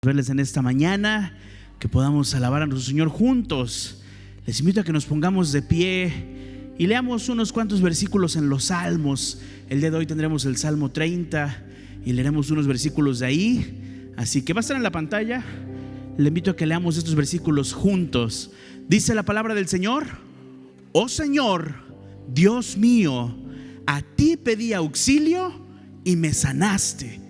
Verles en esta mañana, que podamos alabar a nuestro Señor juntos. Les invito a que nos pongamos de pie y leamos unos cuantos versículos en los Salmos. El día de hoy tendremos el Salmo 30 y leeremos unos versículos de ahí. Así que va a estar en la pantalla. Le invito a que leamos estos versículos juntos. Dice la palabra del Señor: Oh Señor, Dios mío, a ti pedí auxilio y me sanaste.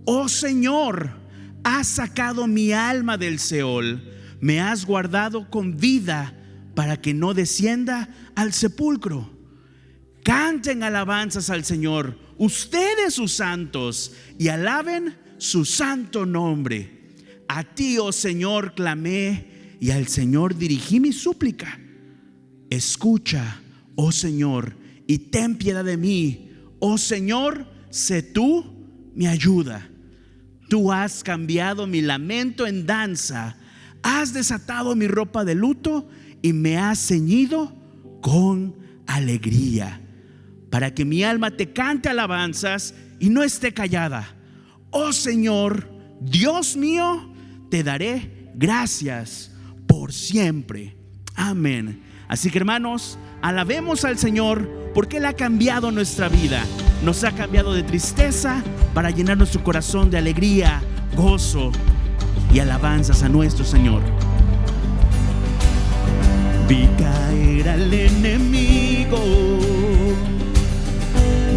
Oh Señor, has sacado mi alma del Seol, me has guardado con vida para que no descienda al sepulcro. Canten alabanzas al Señor, ustedes sus santos, y alaben su santo nombre. A ti, oh Señor, clamé, y al Señor dirigí mi súplica. Escucha, oh Señor, y ten piedad de mí. Oh Señor, sé tú mi ayuda. Tú has cambiado mi lamento en danza, has desatado mi ropa de luto y me has ceñido con alegría, para que mi alma te cante alabanzas y no esté callada. Oh Señor, Dios mío, te daré gracias por siempre. Amén. Así que, hermanos, alabemos al Señor porque Él ha cambiado nuestra vida. Nos ha cambiado de tristeza para llenar nuestro corazón de alegría, gozo y alabanzas a nuestro Señor. Vi caer al enemigo,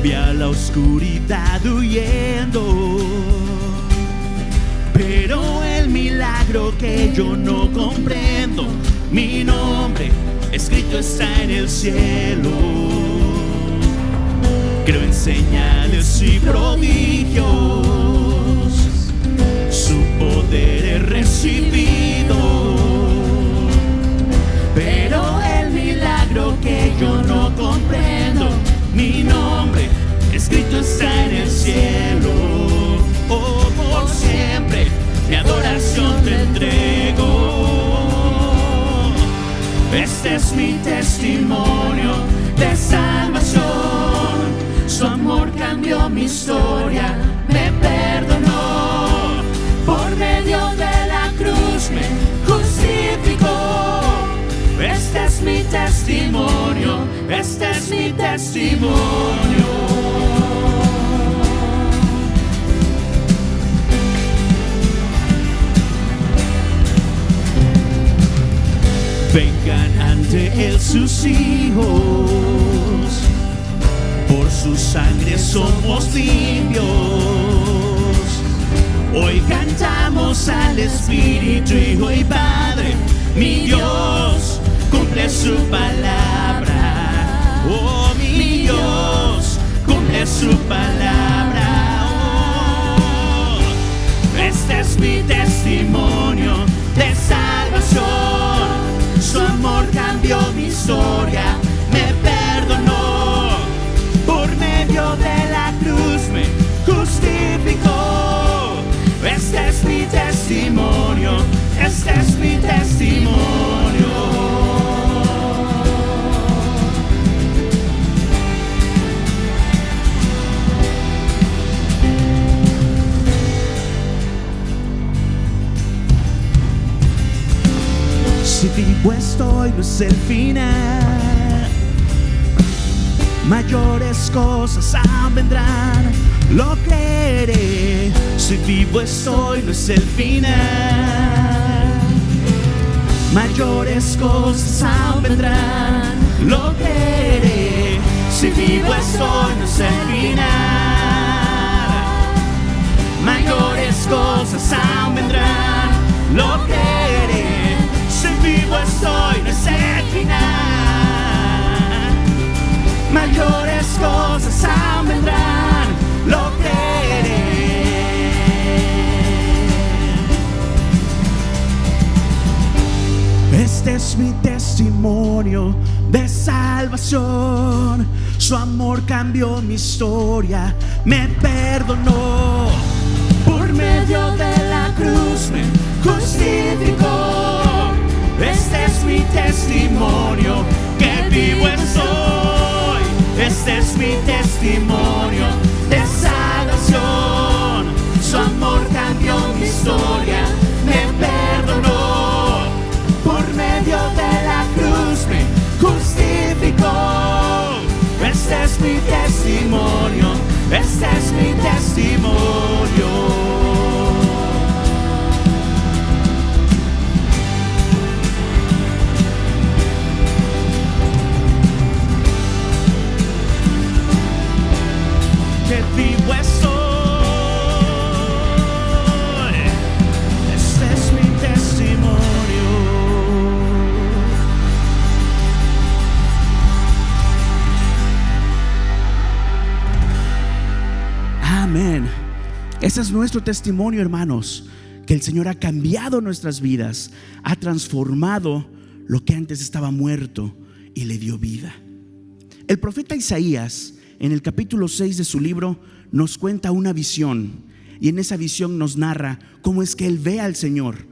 vi a la oscuridad huyendo, pero el milagro que yo no comprendo, mi nombre escrito está en el cielo. Creo en señales y prodigios, su poder he recibido, pero el milagro que yo no comprendo, mi nombre escrito está en el cielo. Oh, por siempre mi adoración te entrego. Este es mi testimonio de salvación. Su amor cambió mi historia, me perdonó. Por medio de la cruz me justificó. Este es mi testimonio, este es mi testimonio. Vengan ante Él sus hijos, por su sangre somos limpios. Hoy cantamos al Espíritu, Hijo y Padre. Mi Dios cumple su palabra. Oh, mi Dios cumple su palabra. Oh, este es mi testimonio de salvación. Su amor cambió mi historia, me perdonó. Por medio de la cruz me justificó. Este es mi testimonio, este es mi testimonio. Si vivo estoy, no es el final. Mayores cosas aún vendrán, lo creeré. Si vivo estoy, no es el final. Mayores cosas aún vendrán, lo creeré. Si vivo estoy, no es el final. Mayores cosas aún vendrán, lo creeré. Si vivo estoy, no es el final. Mayores cosas aún vendrán, lo creeré. Este es mi testimonio de salvación. Su amor cambió mi historia, me perdonó. Por medio de la cruz me justificó. Este es mi testimonio, que vivo estoy. Este es mi testimonio de salvación. Su amor cambió mi historia, es mi testimonio. Que vivo estoy, este es mi testimonio. Amén. Ese es nuestro testimonio, hermanos, que el Señor ha cambiado nuestras vidas, ha transformado lo que antes estaba muerto y le dio vida. El profeta Isaías, en el capítulo 6 de su libro, nos cuenta una visión, y en esa visión nos narra cómo es que él ve al Señor.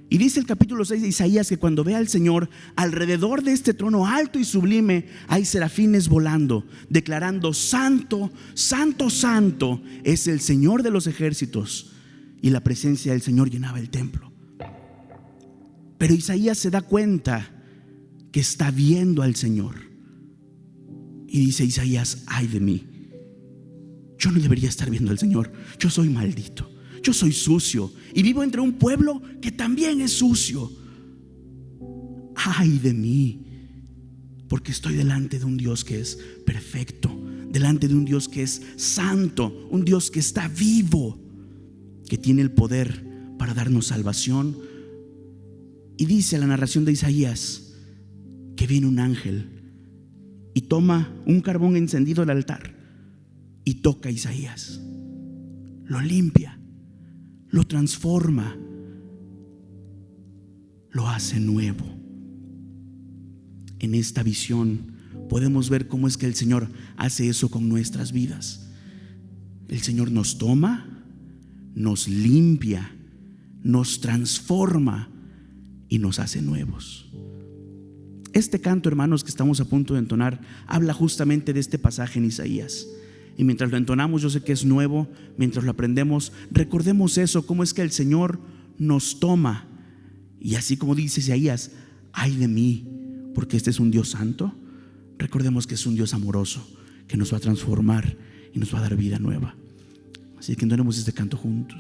Y dice el capítulo 6 de Isaías que cuando ve al Señor, alrededor de este trono alto y sublime hay serafines volando, declarando: santo, santo, santo es el Señor de los ejércitos. Y la presencia del Señor llenaba el templo. Pero Isaías se da cuenta que está viendo al Señor. Y dice Isaías: ay de mí, yo no debería estar viendo al Señor. Yo soy maldito, yo soy sucio y vivo entre un pueblo que también es sucio. Ay de mí, porque estoy delante de un Dios que es perfecto, delante de un Dios que es santo, un Dios que está vivo, que tiene el poder para darnos salvación. Y dice la narración de Isaías que viene un ángel y toma un carbón encendido del altar y toca a Isaías, lo limpia, lo transforma, lo hace nuevo. En esta visión podemos ver cómo es que el Señor hace eso con nuestras vidas. El Señor nos toma, nos limpia, nos transforma y nos hace nuevos. Este canto, hermanos, que estamos a punto de entonar, habla justamente de este pasaje en Isaías. Y mientras lo entonamos, yo sé que es nuevo. Mientras lo aprendemos, recordemos eso, cómo es que el Señor nos toma. Y así como dice Isaías: ay de mí, porque este es un Dios santo. Recordemos que es un Dios amoroso, que nos va a transformar y nos va a dar vida nueva. Así que entonemos este canto juntos.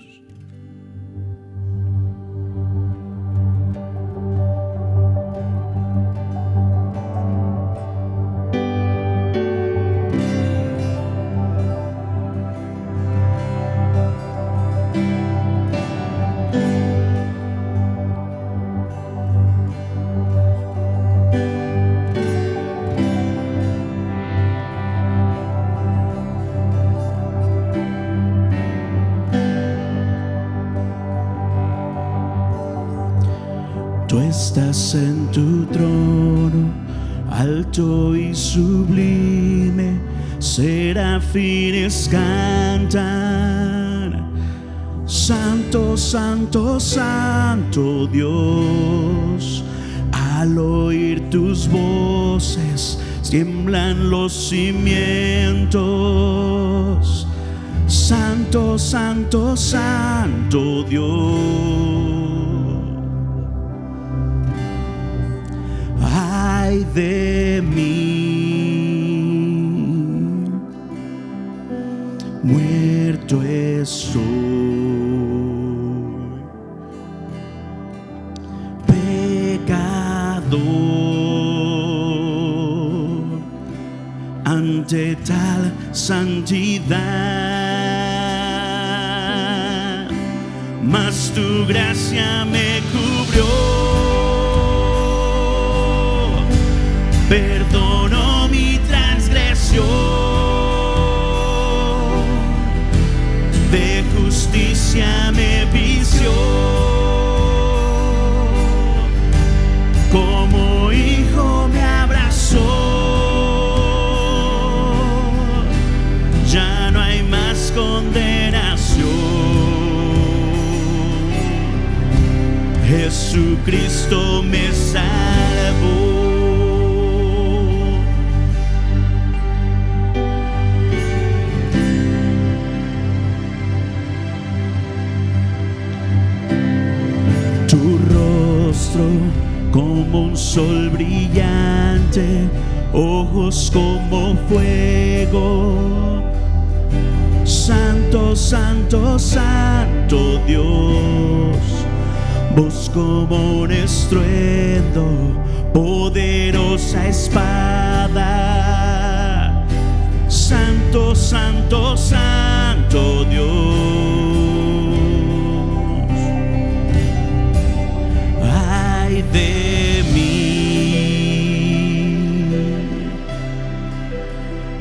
Tú estás en tu trono, alto y sublime, serafines cantan: santo, santo, santo Dios. Al oír tus voces tiemblan los cimientos. Santo, santo, santo Dios. Ay de mí, muerto estoy, pecador, ante tal santidad, mas tu gracia me cubrió. Perdonó mi transgresión, de justicia me vistió, como hijo me abrazó. Ya no hay más condenación. Jesucristo me salvó. Como un sol brillante, ojos como fuego, Santo, santo, santo Dios, voz como un estruendo, poderosa espada. Santo, santo, santo Dios. Ay de mí,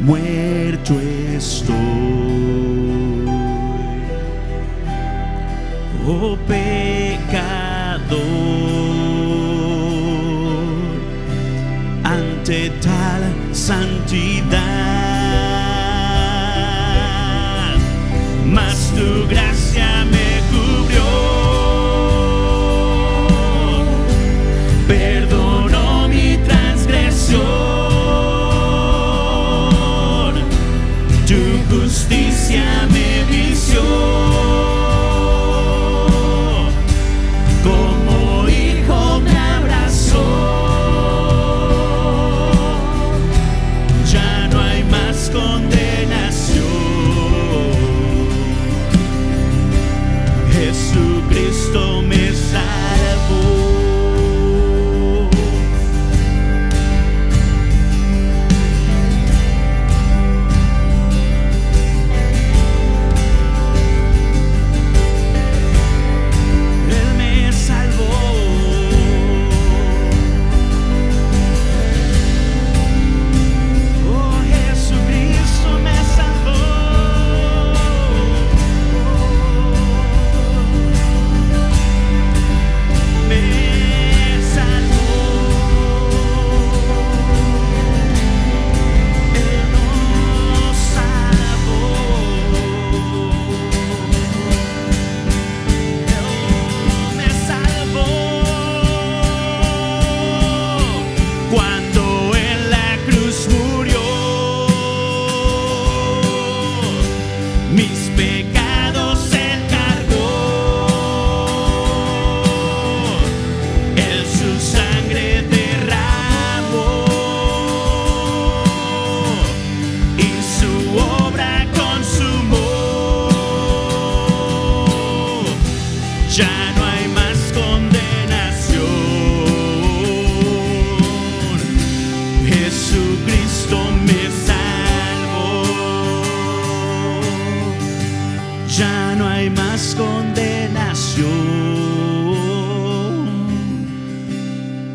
muerto estoy. Oh pecador, ante tal santidad, mas tu gracia me cubrió, perdonó mi transgresión, tu justicia me vistió. Como hijo me abrazó, ya no hay más condenación. Jesucristo me salvó.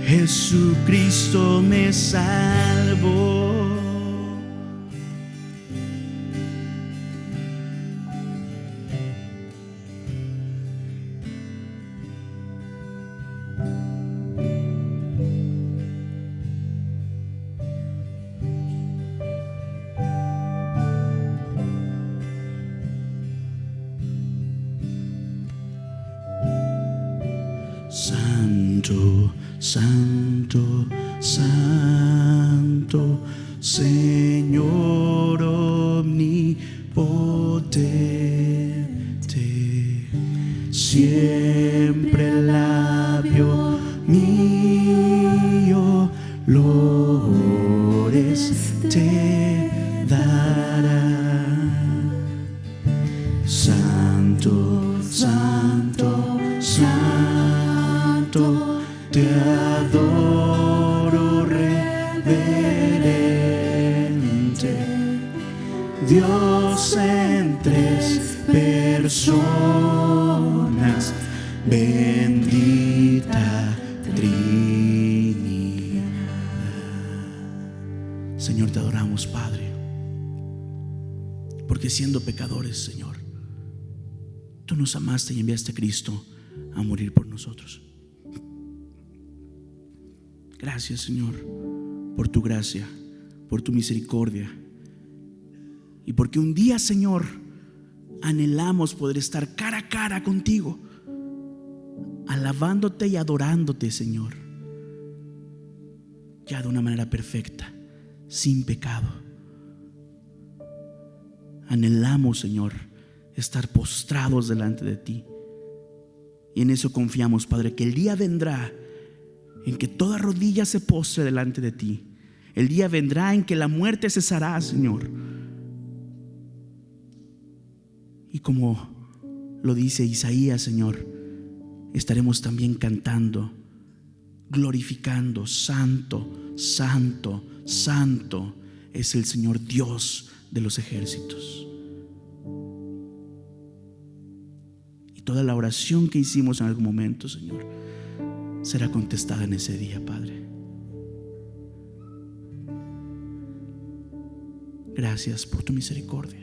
Jesucristo me salvó. Santo, santo, santo, Señor omnipotente, siempre el labio mío lores te dará. Santo, santo, santo, te adoro reverente, Dios en tres personas, bendita Trinidad. Señor, te adoramos, Padre, porque siendo pecadores, Señor, tú nos amaste y enviaste a Cristo a morir por nosotros. Gracias, Señor, por tu gracia, por tu misericordia, y porque un día, Señor, anhelamos poder estar cara a cara contigo, alabándote y adorándote, Señor, ya de una manera perfecta, sin pecado. Anhelamos, Señor, estar postrados delante de ti, y en eso confiamos, Padre, que el día vendrá en que toda rodilla se postre delante de ti. El día vendrá en que la muerte cesará, Señor, Y como lo dice Isaías, Señor, estaremos también cantando, glorificando: santo, santo, santo es el Señor Dios de los ejércitos. Y toda la oración que hicimos en algún momento, Señor, será contestada en ese día, Padre. Gracias por tu misericordia.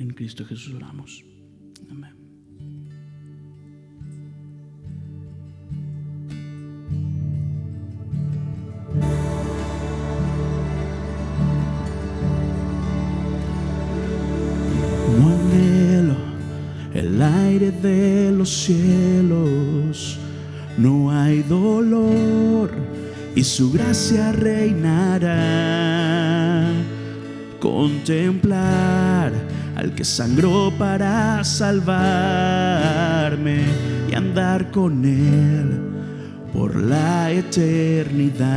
En Cristo Jesús oramos. Amén. Como anhelo el aire de los cielos, no hay dolor y su gracia reinará. Contemplar al que sangró para salvarme y andar con él por la eternidad.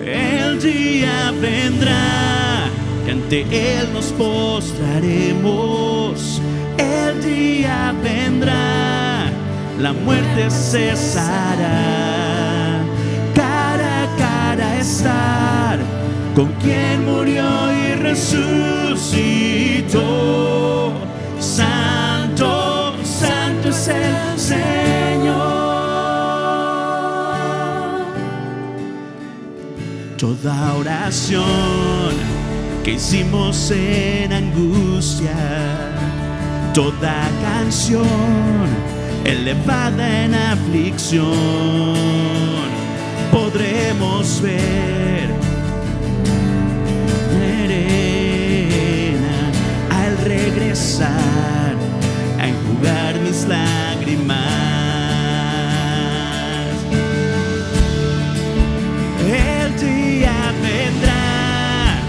El día vendrá que ante él nos postraremos. El día vendrá, la muerte cesará. Cara a cara estar con quien murió y resucitó. Santo, santo es el Señor. Toda oración que hicimos en angustia, toda canción elevada en aflicción, podremos ver al regresar a enjugar mis lágrimas. El día vendrá,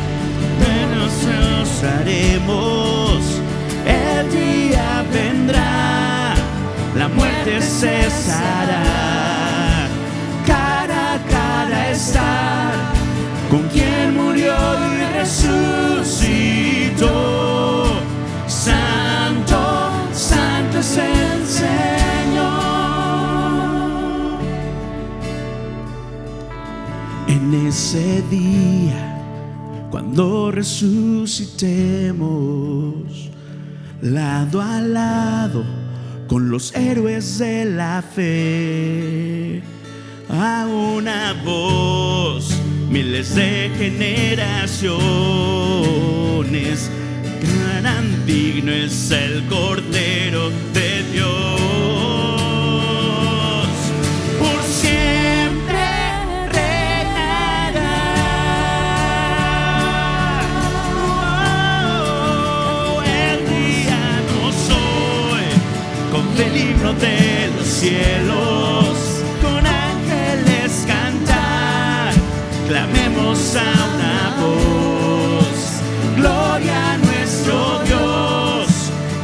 nos haremos. El día vendrá, la muerte cesará. Cara a cara estar con quien murió y resucitó. Santo, santo es el Señor. En ese día, cuando resucitemos, lado a lado con los héroes de la fe, a una voz, miles de generaciones gran digno es el Cordero de Dios. Por siempre reinará. El día nos hoy con el himno de los cielos, con ángeles cantar, clamemos a una voz: gloria a nuestro Dios,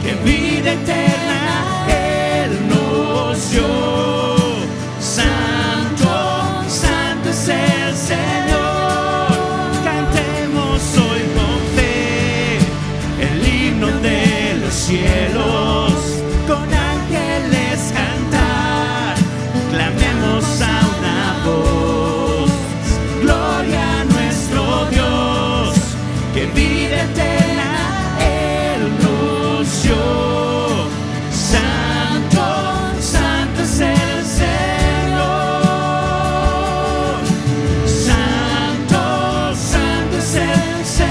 que vida eterna Él nos dio. Santo, santo es el Señor. Cantemos hoy con fe el himno de los cielos, con ángeles cantar, clamemos a una voz: gloria a nuestro Dios, que vida eterna Él nos dio. Santo, santo es el Señor. Santo, santo es el Señor.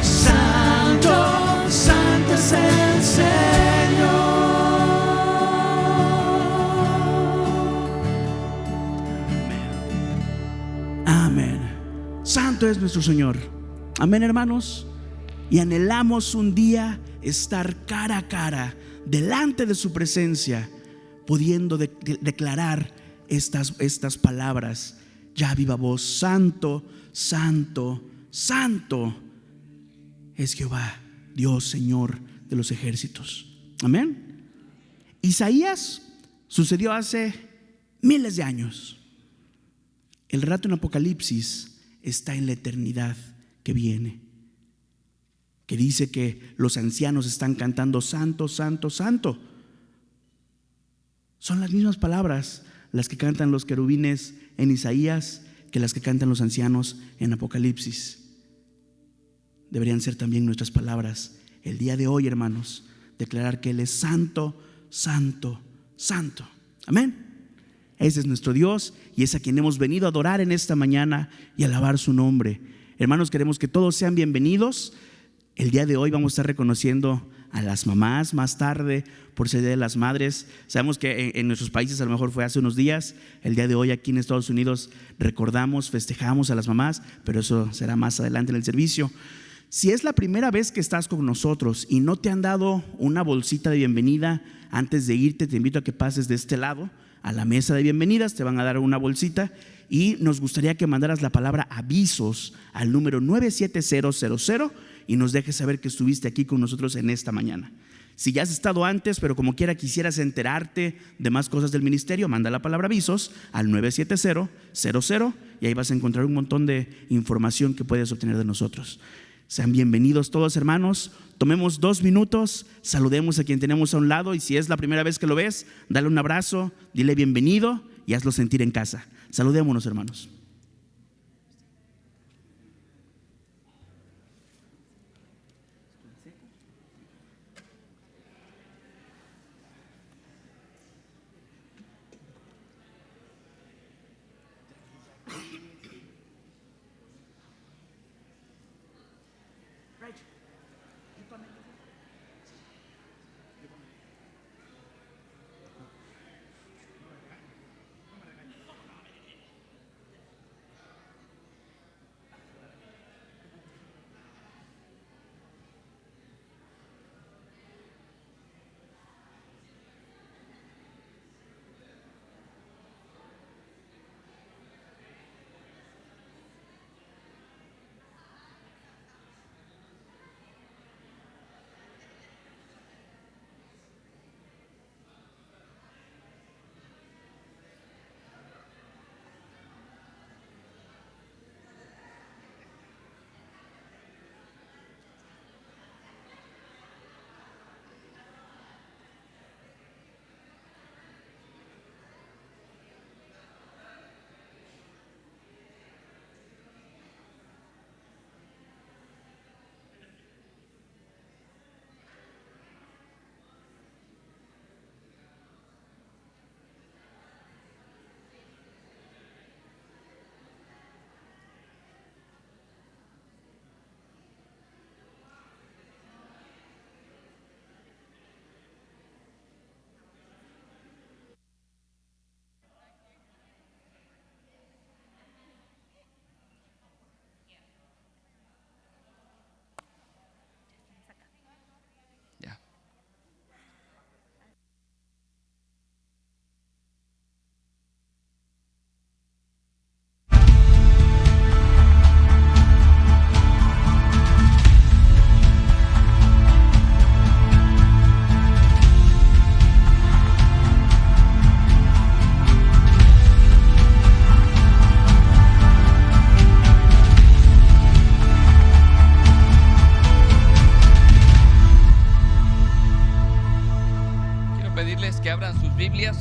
Santo, santo es el Señor. Amén. Santo es nuestro Señor. Amén, hermanos. Y anhelamos un día estar cara a cara delante de su presencia, pudiendo declarar estas palabras ya a viva voz: santo, santo, santo es Jehová, Dios, Señor de los ejércitos. Amén. Isaías sucedió hace miles de años. El relato en Apocalipsis está en la eternidad que viene, que dice que los ancianos están cantando santo, santo, santo. Son las mismas palabras las que cantan los querubines en Isaías que las que cantan los ancianos en Apocalipsis. Deberían ser también nuestras palabras el día de hoy, hermanos, declarar que Él es santo, santo, santo. Amén. Ese es nuestro Dios y es a quien hemos venido a adorar en esta mañana y alabar su nombre. Hermanos, queremos que todos sean bienvenidos. El día de hoy vamos a estar reconociendo a las mamás más tarde por ser Día de las Madres. Sabemos que en nuestros países a lo mejor fue hace unos días. El día de hoy aquí en Estados Unidos recordamos, festejamos a las mamás, pero eso será más adelante en el servicio. Si es la primera vez que estás con nosotros y no te han dado una bolsita de bienvenida antes de irte, te invito a que pases de este lado a la mesa de bienvenidas. Te van a dar una bolsita y nos gustaría que mandaras la palabra avisos al número 97000 y nos dejes saber que estuviste aquí con nosotros en esta mañana. Si ya has estado antes, pero como quiera quisieras enterarte de más cosas del ministerio, manda la palabra avisos al 97000 y ahí vas a encontrar un montón de información que puedes obtener de nosotros. Sean bienvenidos todos, hermanos. Tomemos 2 minutos, saludemos a quien tenemos a un lado y si es la primera vez que lo ves, dale un abrazo, dile bienvenido y hazlo sentir en casa. Saludémonos, hermanos.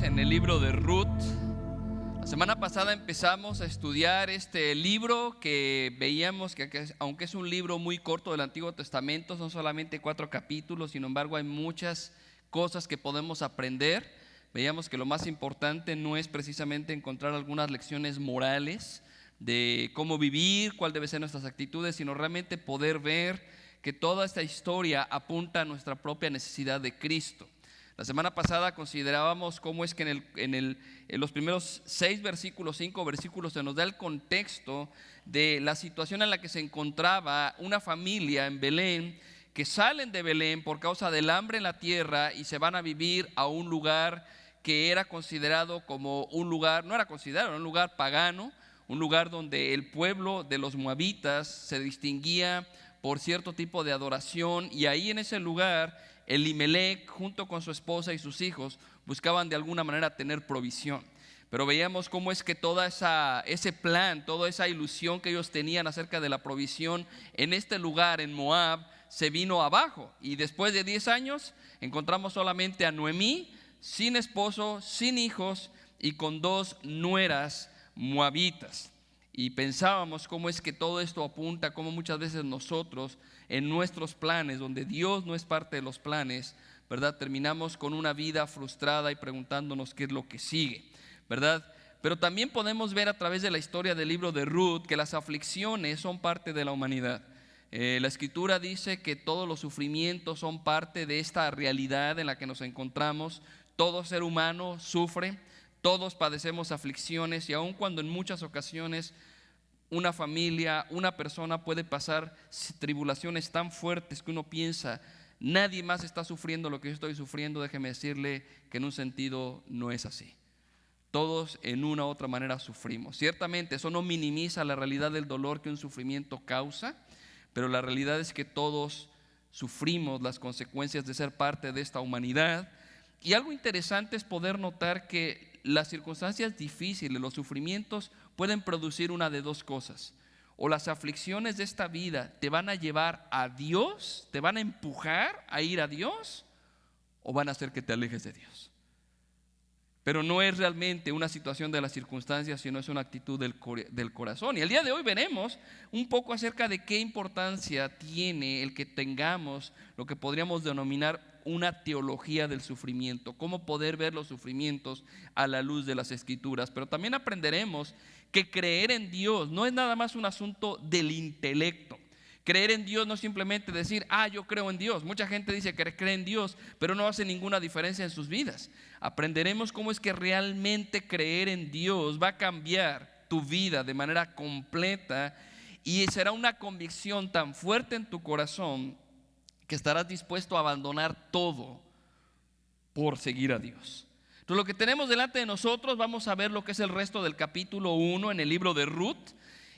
En el libro de Ruth. La semana pasada empezamos a estudiar este libro que veíamos que aunque es un libro muy corto del Antiguo Testamento, son solamente 4 capítulos, sin embargo hay muchas cosas que podemos aprender. Veíamos que lo más importante no es precisamente encontrar algunas lecciones morales de cómo vivir, cuál debe ser nuestras actitudes, sino realmente poder ver que toda esta historia apunta a nuestra propia necesidad de Cristo. La semana pasada considerábamos cómo es que en los primeros 5 versículos se nos da el contexto de la situación en la que se encontraba una familia en Belén, que salen de Belén por causa del hambre en la tierra y se van a vivir a un lugar que era considerado como un lugar, no era considerado, era un lugar pagano, un lugar donde el pueblo de los moabitas se distinguía por cierto tipo de adoración, y ahí en ese lugar Elimelec junto con su esposa y sus hijos buscaban de alguna manera tener provisión. Pero veíamos cómo es que ese plan, toda esa ilusión que ellos tenían acerca de la provisión en este lugar, en Moab, se vino abajo. Y después de 10 años encontramos solamente a Noemí, sin esposo, sin hijos y con 2 nueras moabitas. Y pensábamos cómo es que todo esto apunta, cómo muchas veces nosotros en nuestros planes, donde Dios no es parte de los planes, ¿verdad? Terminamos con una vida frustrada y preguntándonos qué es lo que sigue, ¿verdad? Pero también podemos ver a través de la historia del libro de Ruth que las aflicciones son parte de la humanidad. La escritura dice que todos los sufrimientos son parte de esta realidad en la que nos encontramos. Todo ser humano sufre, todos padecemos aflicciones, y aun cuando en muchas ocasiones una familia, una persona puede pasar tribulaciones tan fuertes que uno piensa, nadie más está sufriendo lo que yo estoy sufriendo, déjeme decirle que en un sentido no es así. Todos en una u otra manera sufrimos. Ciertamente eso no minimiza la realidad del dolor que un sufrimiento causa, pero la realidad es que todos sufrimos las consecuencias de ser parte de esta humanidad. Y algo interesante es poder notar que las circunstancias difíciles, los sufrimientos pueden producir una de 2 cosas. O las aflicciones de esta vida te van a llevar a Dios, te van a empujar a ir a Dios, o van a hacer que te alejes de Dios. Pero no es realmente una situación de las circunstancias, sino es una actitud del corazón. Y el día de hoy veremos un poco acerca de qué importancia tiene el que tengamos lo que podríamos denominar una teología del sufrimiento, cómo poder ver los sufrimientos a la luz de las Escrituras. Pero también aprenderemos que creer en Dios no es nada más un asunto del intelecto. Creer en Dios no es simplemente decir, yo creo en Dios. Mucha gente dice que cree en Dios, pero no hace ninguna diferencia en sus vidas. Aprenderemos cómo es que realmente creer en Dios va a cambiar tu vida de manera completa, y será una convicción tan fuerte en tu corazón que estarás dispuesto a abandonar todo por seguir a Dios. Entonces, lo que tenemos delante de nosotros, vamos a ver lo que es el resto del capítulo 1 en el libro de Ruth.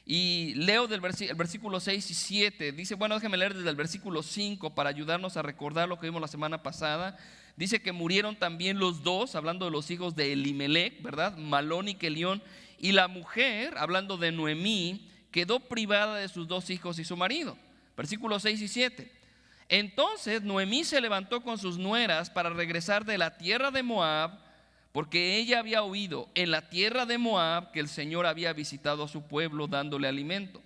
Y leo el versículo 6 y 7. Dice, bueno, déjeme leer desde el versículo 5 para ayudarnos a recordar lo que vimos la semana pasada. Dice que murieron también los 2, hablando de los hijos de Elimelech, ¿verdad? Malón y Kelión. Y la mujer, hablando de Noemí, quedó privada de sus 2 hijos y su marido. Versículos 6 y 7. Entonces Noemí se levantó con sus nueras para regresar de la tierra de Moab, porque ella había oído en la tierra de Moab que el Señor había visitado a su pueblo dándole alimento.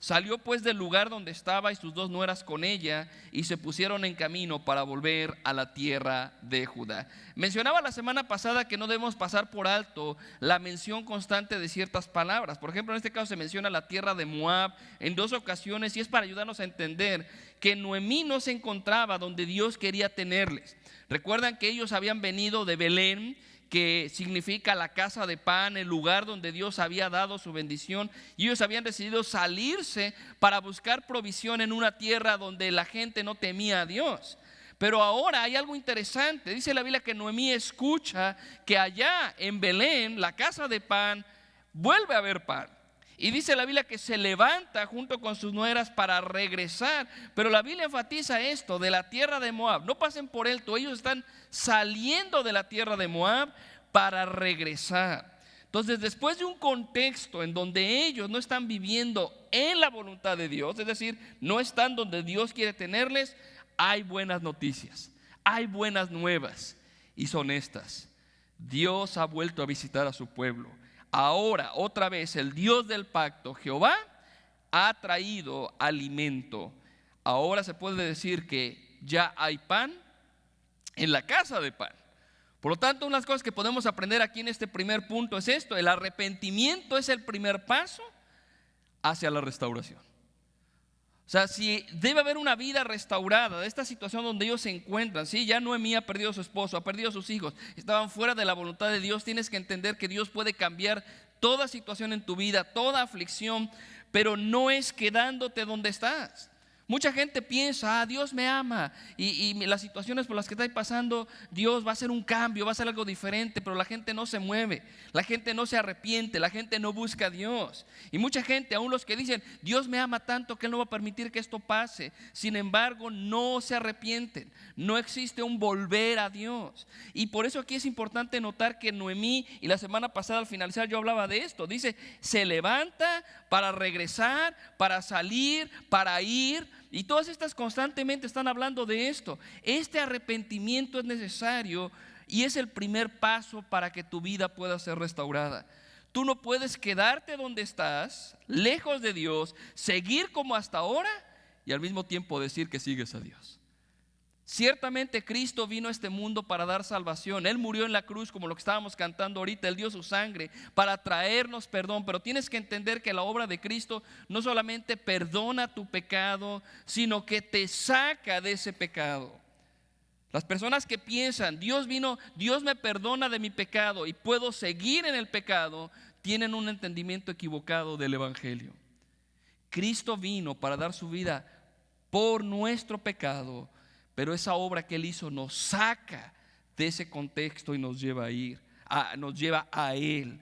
Salió pues del lugar donde estaba y sus 2 nueras con ella, y se pusieron en camino para volver a la tierra de Judá. Mencionaba la semana pasada que no debemos pasar por alto la mención constante de ciertas palabras. Por ejemplo, en este caso se menciona la tierra de Moab en 2 ocasiones, y es para ayudarnos a entender que Noemí no se encontraba donde Dios quería tenerles. Recuerdan que ellos habían venido de Belén, que significa la casa de pan, el lugar donde Dios había dado su bendición, y ellos habían decidido salirse para buscar provisión en una tierra donde la gente no temía a Dios. Pero ahora hay algo interesante. Dice la Biblia que Noemí escucha que allá en Belén, la casa de pan, vuelve a haber pan. Y dice la Biblia que se levanta junto con sus nueras para regresar. Pero la Biblia enfatiza esto de la tierra de Moab. No pasen por alto, ellos están saliendo de la tierra de Moab para regresar. Entonces, después de un contexto en donde ellos no están viviendo en la voluntad de Dios, es decir, no están donde Dios quiere tenerles, hay buenas noticias, hay buenas nuevas, y son estas: Dios ha vuelto a visitar a su pueblo. Ahora, otra vez, el Dios del pacto, Jehová, ha traído alimento. Ahora se puede decir que ya hay pan en la casa de pan. Por lo tanto, unas cosas que podemos aprender aquí en este primer punto es esto: el arrepentimiento es el primer paso hacia la restauración. O sea, si debe haber una vida restaurada de esta situación donde ellos se encuentran. Sí, ya Noemí ha perdido a su esposo, ha perdido a sus hijos, estaban fuera de la voluntad de Dios. Tienes que entender que Dios puede cambiar toda situación en tu vida, toda aflicción, pero no es quedándote donde estás. Mucha gente piensa, Dios me ama y las situaciones por las que estoy pasando, Dios va a hacer un cambio, va a hacer algo diferente, pero la gente no se mueve, la gente no se arrepiente, la gente no busca a Dios. Y mucha gente, aún los que dicen, Dios me ama tanto que Él no va a permitir que esto pase, sin embargo no se arrepienten, no existe un volver a Dios. Y por eso aquí es importante notar que Noemí, y la semana pasada al finalizar yo hablaba de esto, dice, se levanta para regresar, para salir, para ir. Y todas estas constantemente están hablando de esto. Este arrepentimiento es necesario y es el primer paso para que tu vida pueda ser restaurada. Tú no puedes quedarte donde estás, lejos de Dios, seguir como hasta ahora y al mismo tiempo decir que sigues a Dios. Ciertamente Cristo vino a este mundo para dar salvación. Él murió en la cruz, como lo que estábamos cantando ahorita. Él dio su sangre para traernos perdón. Pero tienes que entender que la obra de Cristo no solamente perdona tu pecado, sino que te saca de ese pecado. Las personas que piensan, Dios vino, Dios me perdona de mi pecado y puedo seguir en el pecado, tienen un entendimiento equivocado del evangelio. Cristo vino para dar su vida por nuestro pecado, pero esa obra que Él hizo nos saca de ese contexto y nos lleva a Él.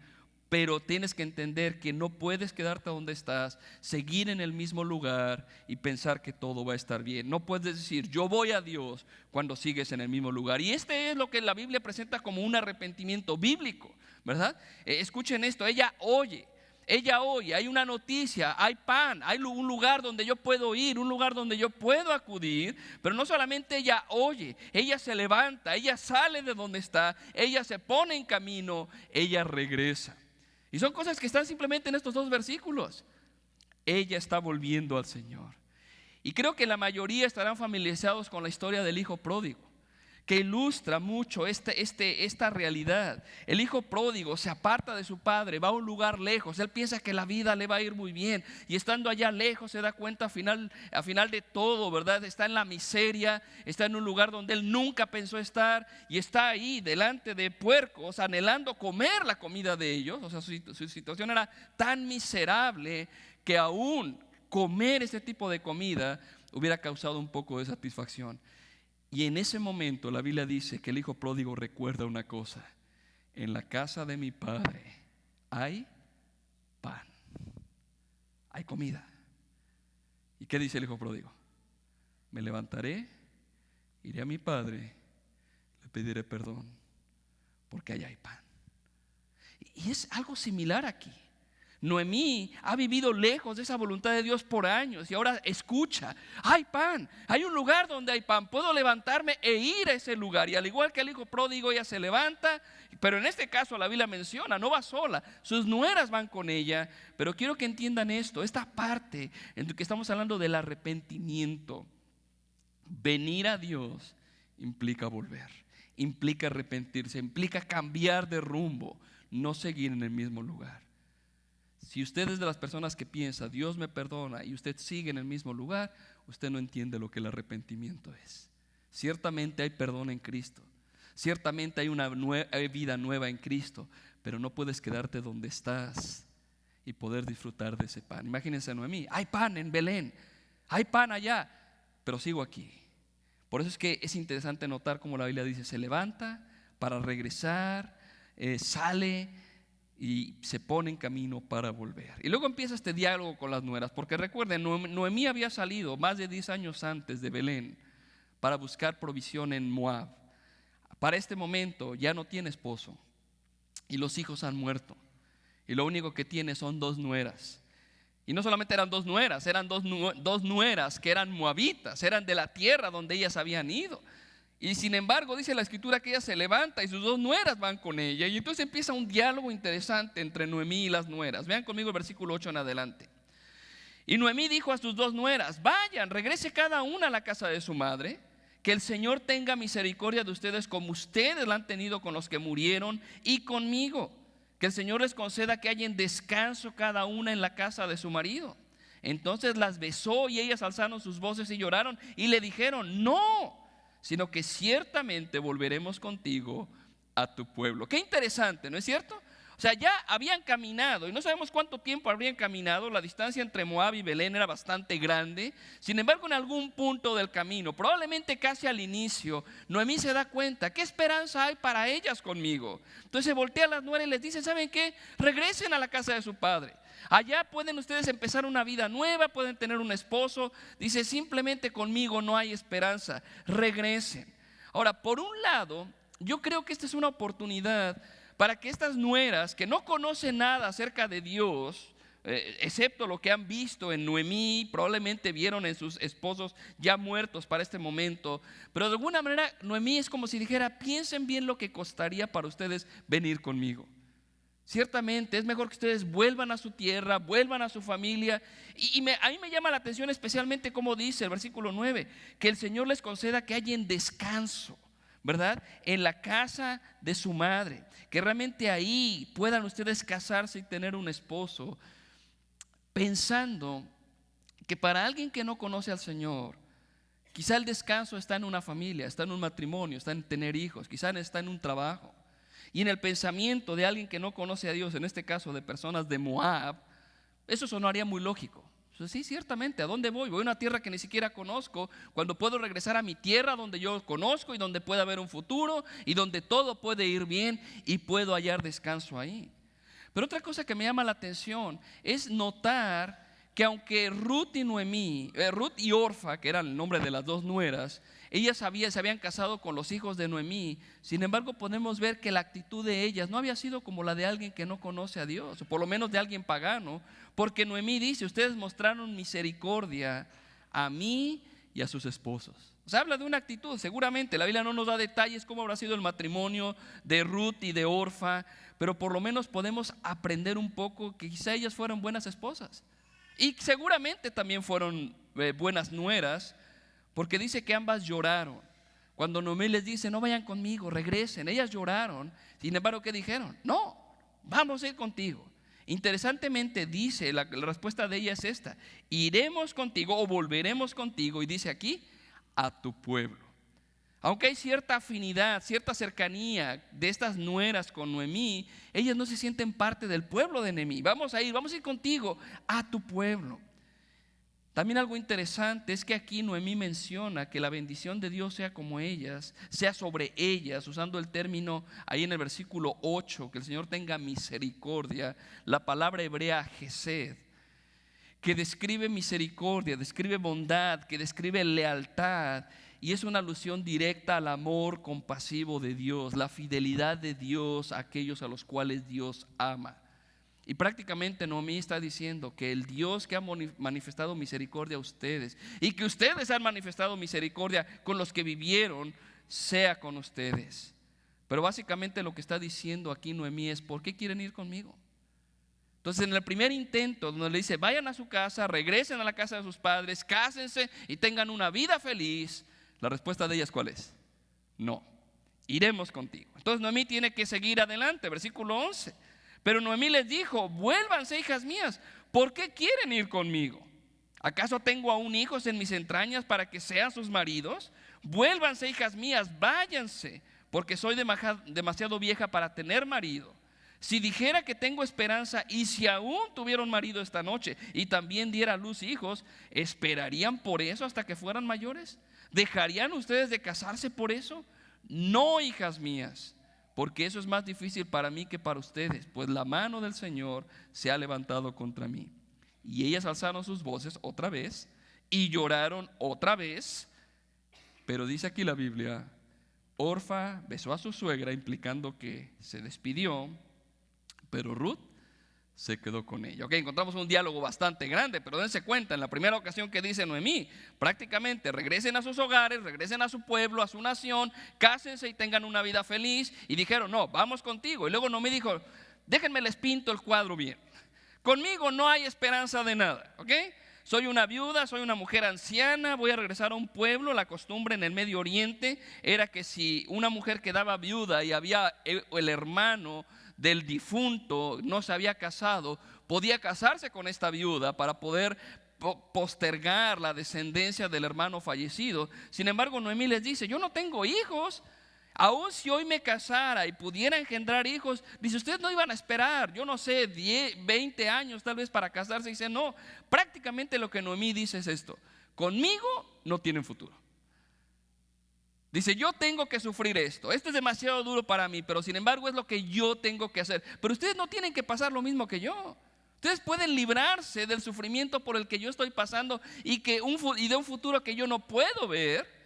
Pero tienes que entender que no puedes quedarte donde estás, seguir en el mismo lugar y pensar que todo va a estar bien. No puedes decir yo voy a Dios cuando sigues en el mismo lugar. Y este es lo que la Biblia presenta como un arrepentimiento bíblico, ¿verdad? Escuchen esto, ella oye, hay una noticia, hay pan, hay un lugar donde yo puedo ir, un lugar donde yo puedo acudir. Pero no solamente ella oye, ella se levanta, ella sale de donde está, ella se pone en camino, ella regresa. Y son cosas que están simplemente en estos dos versículos. Ella está volviendo al Señor. Y creo que la mayoría estarán familiarizados con la historia del hijo pródigo, que ilustra mucho esta realidad. El hijo pródigo se aparta de su padre, va a un lugar lejos. Él piensa que la vida le va a ir muy bien, y estando allá lejos se da cuenta a final de todo, ¿verdad? Está en la miseria, está en un lugar donde él nunca pensó estar, y está ahí delante de puercos anhelando comer la comida de ellos. O sea, su situación era tan miserable que aún comer ese tipo de comida hubiera causado un poco de satisfacción. Y en ese momento la Biblia dice que el hijo pródigo recuerda una cosa: en la casa de mi padre hay pan, hay comida. ¿Y qué dice el hijo pródigo? Me levantaré, iré a mi padre, le pediré perdón, porque allá hay pan. Y es algo similar aquí. Noemí ha vivido lejos de esa voluntad de Dios por años, y ahora escucha: hay pan, hay un lugar donde hay pan, puedo levantarme e ir a ese lugar. Y al igual que el hijo pródigo, ella se levanta, pero en este caso la Biblia menciona, no va sola, sus nueras van con ella. Pero quiero que entiendan esto, esta parte en que estamos hablando del arrepentimiento. Venir a Dios implica volver, implica arrepentirse, implica cambiar de rumbo, no seguir en el mismo lugar. Si usted es de las personas que piensa Dios me perdona y usted sigue en el mismo lugar, usted no entiende lo que el arrepentimiento es. Ciertamente hay perdón en Cristo, ciertamente hay una vida nueva en Cristo, pero no puedes quedarte donde estás y poder disfrutar de ese pan. Imagínense a Noemí: hay pan en Belén, hay pan allá, pero sigo aquí. Por eso es que es interesante notar cómo la Biblia dice: se levanta para regresar, sale y se pone en camino para volver. Y luego empieza este diálogo con las nueras, porque recuerden, Noemí había salido más de 10 años antes de Belén para buscar provisión en Moab. Para este momento ya no tiene esposo y los hijos han muerto, y lo único que tiene son 2 nueras. Y no solamente eran 2 nueras, eran dos nueras que eran moabitas, eran de la tierra donde ellas habían ido. Y sin embargo dice la escritura que ella se levanta y sus 2 nueras van con ella. Y entonces empieza un diálogo interesante entre Noemí y las nueras. Vean conmigo el versículo 8 en adelante. Y Noemí dijo a sus 2 nueras: vayan, regrese cada una a la casa de su madre, que el Señor tenga misericordia de ustedes como ustedes la han tenido con los que murieron y conmigo. Que el Señor les conceda que hallen descanso cada una en la casa de su marido. Entonces las besó, y ellas alzaron sus voces y lloraron y le dijeron: no, sino que ciertamente volveremos contigo a tu pueblo. Qué interesante, ¿no es cierto? O sea, ya habían caminado y no sabemos cuánto tiempo habrían caminado. La distancia entre Moab y Belén era bastante grande. Sin embargo, en algún punto del camino, probablemente casi al inicio, Noemí se da cuenta: ¿qué esperanza hay para ellas conmigo? Entonces se voltea a las nueras y les dice: ¿saben qué? Regresen a la casa de su padre. Allá pueden ustedes empezar una vida nueva, pueden tener un esposo. Dice: simplemente conmigo no hay esperanza, regresen. Ahora, por un lado, yo creo que esta es una oportunidad para que estas nueras que no conocen nada acerca de Dios, excepto lo que han visto en Noemí, probablemente vieron en sus esposos ya muertos para este momento, pero de alguna manera Noemí es como si dijera: piensen bien lo que costaría para ustedes venir conmigo. Ciertamente es mejor que ustedes vuelvan a su tierra, vuelvan a su familia. A mí me llama la atención especialmente como dice el versículo 9, que el Señor les conceda que hallen descanso, ¿verdad? En la casa de su madre, que realmente ahí puedan ustedes casarse y tener un esposo, pensando que para alguien que no conoce al Señor, quizá el descanso está en una familia, está en un matrimonio, está en tener hijos, quizá está en un trabajo. Y en el pensamiento de alguien que no conoce a Dios, en este caso de personas de Moab, eso sonaría muy lógico. Sí, ciertamente, ¿a dónde voy? Voy a una tierra que ni siquiera conozco, cuando puedo regresar a mi tierra donde yo conozco y donde puede haber un futuro y donde todo puede ir bien y puedo hallar descanso ahí. Pero otra cosa que me llama la atención es notar que aunque Ruth y Orfa, que eran el nombre de las dos nueras, ellas se habían casado con los hijos de Noemí. Sin embargo, podemos ver que la actitud de ellas no había sido como la de alguien que no conoce a Dios, o por lo menos de alguien pagano, porque Noemí dice: ustedes mostraron misericordia a mí y a sus esposos. O sea, habla de una actitud. Seguramente la Biblia no nos da detalles cómo habrá sido el matrimonio de Ruth y de Orfa, pero por lo menos podemos aprender un poco que quizá ellas fueron buenas esposas y seguramente también fueron buenas nueras, porque dice que ambas lloraron. Cuando Noemí les dice: no vayan conmigo, regresen, ellas lloraron. Sin embargo, ¿qué dijeron? No, vamos a ir contigo. Interesantemente dice, la respuesta de ella es esta: iremos contigo o volveremos contigo, y dice aquí, a tu pueblo. Aunque hay cierta afinidad, cierta cercanía de estas nueras con Noemí, ellas no se sienten parte del pueblo de Noemí. Vamos a ir contigo a tu pueblo. También algo interesante es que aquí Noemí menciona que la bendición de Dios sea como ellas, sea sobre ellas, usando el término ahí en el versículo 8, que el Señor tenga misericordia, la palabra hebrea gesed, que describe misericordia, describe bondad, que describe lealtad, y es una alusión directa al amor compasivo de Dios, la fidelidad de Dios a aquellos a los cuales Dios ama. Y prácticamente Noemí está diciendo que el Dios que ha manifestado misericordia a ustedes y que ustedes han manifestado misericordia con los que vivieron, sea con ustedes. Pero básicamente lo que está diciendo aquí Noemí es: ¿por qué quieren ir conmigo? Entonces, en el primer intento donde le dice: vayan a su casa, regresen a la casa de sus padres, cásense y tengan una vida feliz, la respuesta de ellas, ¿cuál es? No, iremos contigo. Entonces Noemí tiene que seguir adelante, versículo 11. Pero Noemí les dijo: vuélvanse, hijas mías, ¿por qué quieren ir conmigo? ¿Acaso tengo aún hijos en mis entrañas para que sean sus maridos? Vuélvanse, hijas mías, váyanse, porque soy demasiado vieja para tener marido. Si dijera que tengo esperanza, y si aún tuviera un marido esta noche y también diera a luz hijos, ¿esperarían por eso hasta que fueran mayores? ¿Dejarían ustedes de casarse por eso? No, hijas mías, porque eso es más difícil para mí que para ustedes, pues la mano del Señor se ha levantado contra mí. Y ellas alzaron sus voces otra vez y lloraron otra vez. Pero dice aquí la Biblia: Orfa besó a su suegra, implicando que se despidió, pero Ruth se quedó con ella. Ok, encontramos un diálogo bastante grande, pero dense cuenta, en la primera ocasión que dice Noemí, prácticamente regresen a sus hogares, regresen a su pueblo, a su nación, cásense y tengan una vida feliz. Y dijeron: no, vamos contigo. Y luego Noemí dijo: déjenme les pinto el cuadro bien. Conmigo no hay esperanza de nada, ¿ok? Soy una viuda, soy una mujer anciana, voy a regresar a un pueblo. La costumbre en el Medio Oriente era que si una mujer quedaba viuda y había el hermano del difunto no se había casado, podía casarse con esta viuda para poder postergar la descendencia del hermano fallecido. Sin embargo, Noemí les dice: yo no tengo hijos. Aún si hoy me casara y pudiera engendrar hijos, dice, ustedes no iban a esperar, yo no sé, 10, 20 años tal vez para casarse. Dice, no, prácticamente lo que Noemí dice es esto: conmigo no tienen futuro. Dice, yo tengo que sufrir esto es demasiado duro para mí, pero sin embargo es lo que yo tengo que hacer. Pero ustedes no tienen que pasar lo mismo que yo. Ustedes pueden librarse del sufrimiento por el que yo estoy pasando y de un futuro que yo no puedo ver.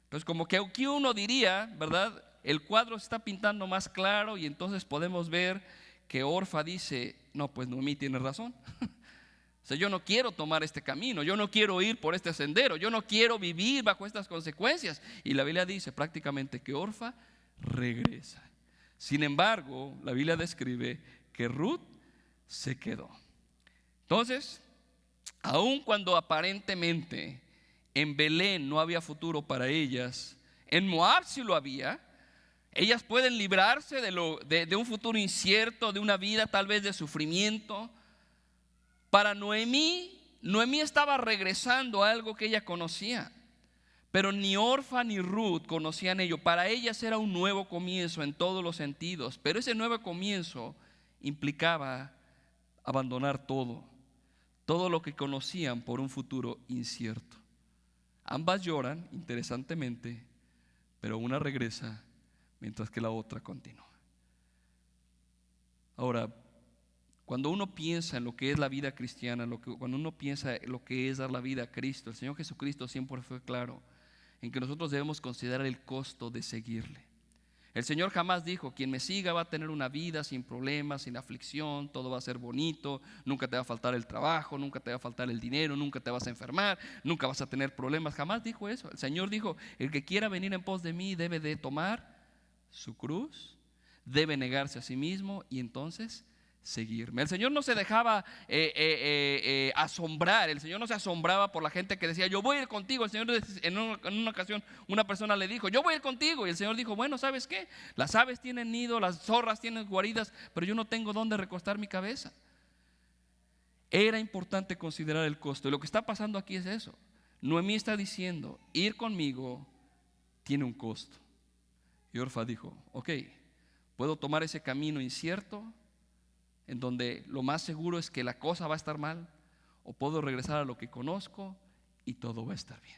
Entonces como que aquí uno diría, ¿verdad? El cuadro se está pintando más claro y entonces podemos ver que Orfa dice, no, pues Noemí tiene razón. O sea, yo no quiero tomar este camino, yo no quiero ir por este sendero, yo no quiero vivir bajo estas consecuencias. Y la Biblia dice prácticamente que Orfa regresa. Sin embargo, la Biblia describe que Ruth se quedó. Entonces, aun cuando aparentemente en Belén no había futuro para ellas, en Moab sí lo había. Ellas pueden librarse de un futuro incierto, de una vida tal vez de sufrimiento. Para Noemí estaba regresando a algo que ella conocía, pero ni Orfa ni Ruth conocían ello. Para ellas era un nuevo comienzo en todos los sentidos, pero ese nuevo comienzo implicaba abandonar todo lo que conocían por un futuro incierto. Ambas lloran, interesantemente, pero una regresa mientras que la otra continúa. Ahora, cuando uno piensa en lo que es la vida cristiana, cuando uno piensa en lo que es dar la vida a Cristo, el Señor Jesucristo siempre fue claro en que nosotros debemos considerar el costo de seguirle. El Señor jamás dijo, quien me siga va a tener una vida sin problemas, sin aflicción, todo va a ser bonito, nunca te va a faltar el trabajo, nunca te va a faltar el dinero, nunca te vas a enfermar, nunca vas a tener problemas. Jamás dijo eso. El Señor dijo, el que quiera venir en pos de mí debe de tomar su cruz, debe negarse a sí mismo y entonces seguirme. El Señor no se dejaba asombrar. El Señor no se asombraba por la gente que decía, yo voy a ir contigo. El Señor en una ocasión, una persona le dijo, yo voy a ir contigo. Y el Señor dijo, bueno, ¿sabes qué? Las aves tienen nido, las zorras tienen guaridas, pero yo no tengo dónde recostar mi cabeza. Era importante considerar el costo. Y lo que está pasando aquí es eso. Noemí está diciendo, ir conmigo tiene un costo. Y Orfa dijo, ok, puedo tomar ese camino incierto en donde lo más seguro es que la cosa va a estar mal, o puedo regresar a lo que conozco y todo va a estar bien.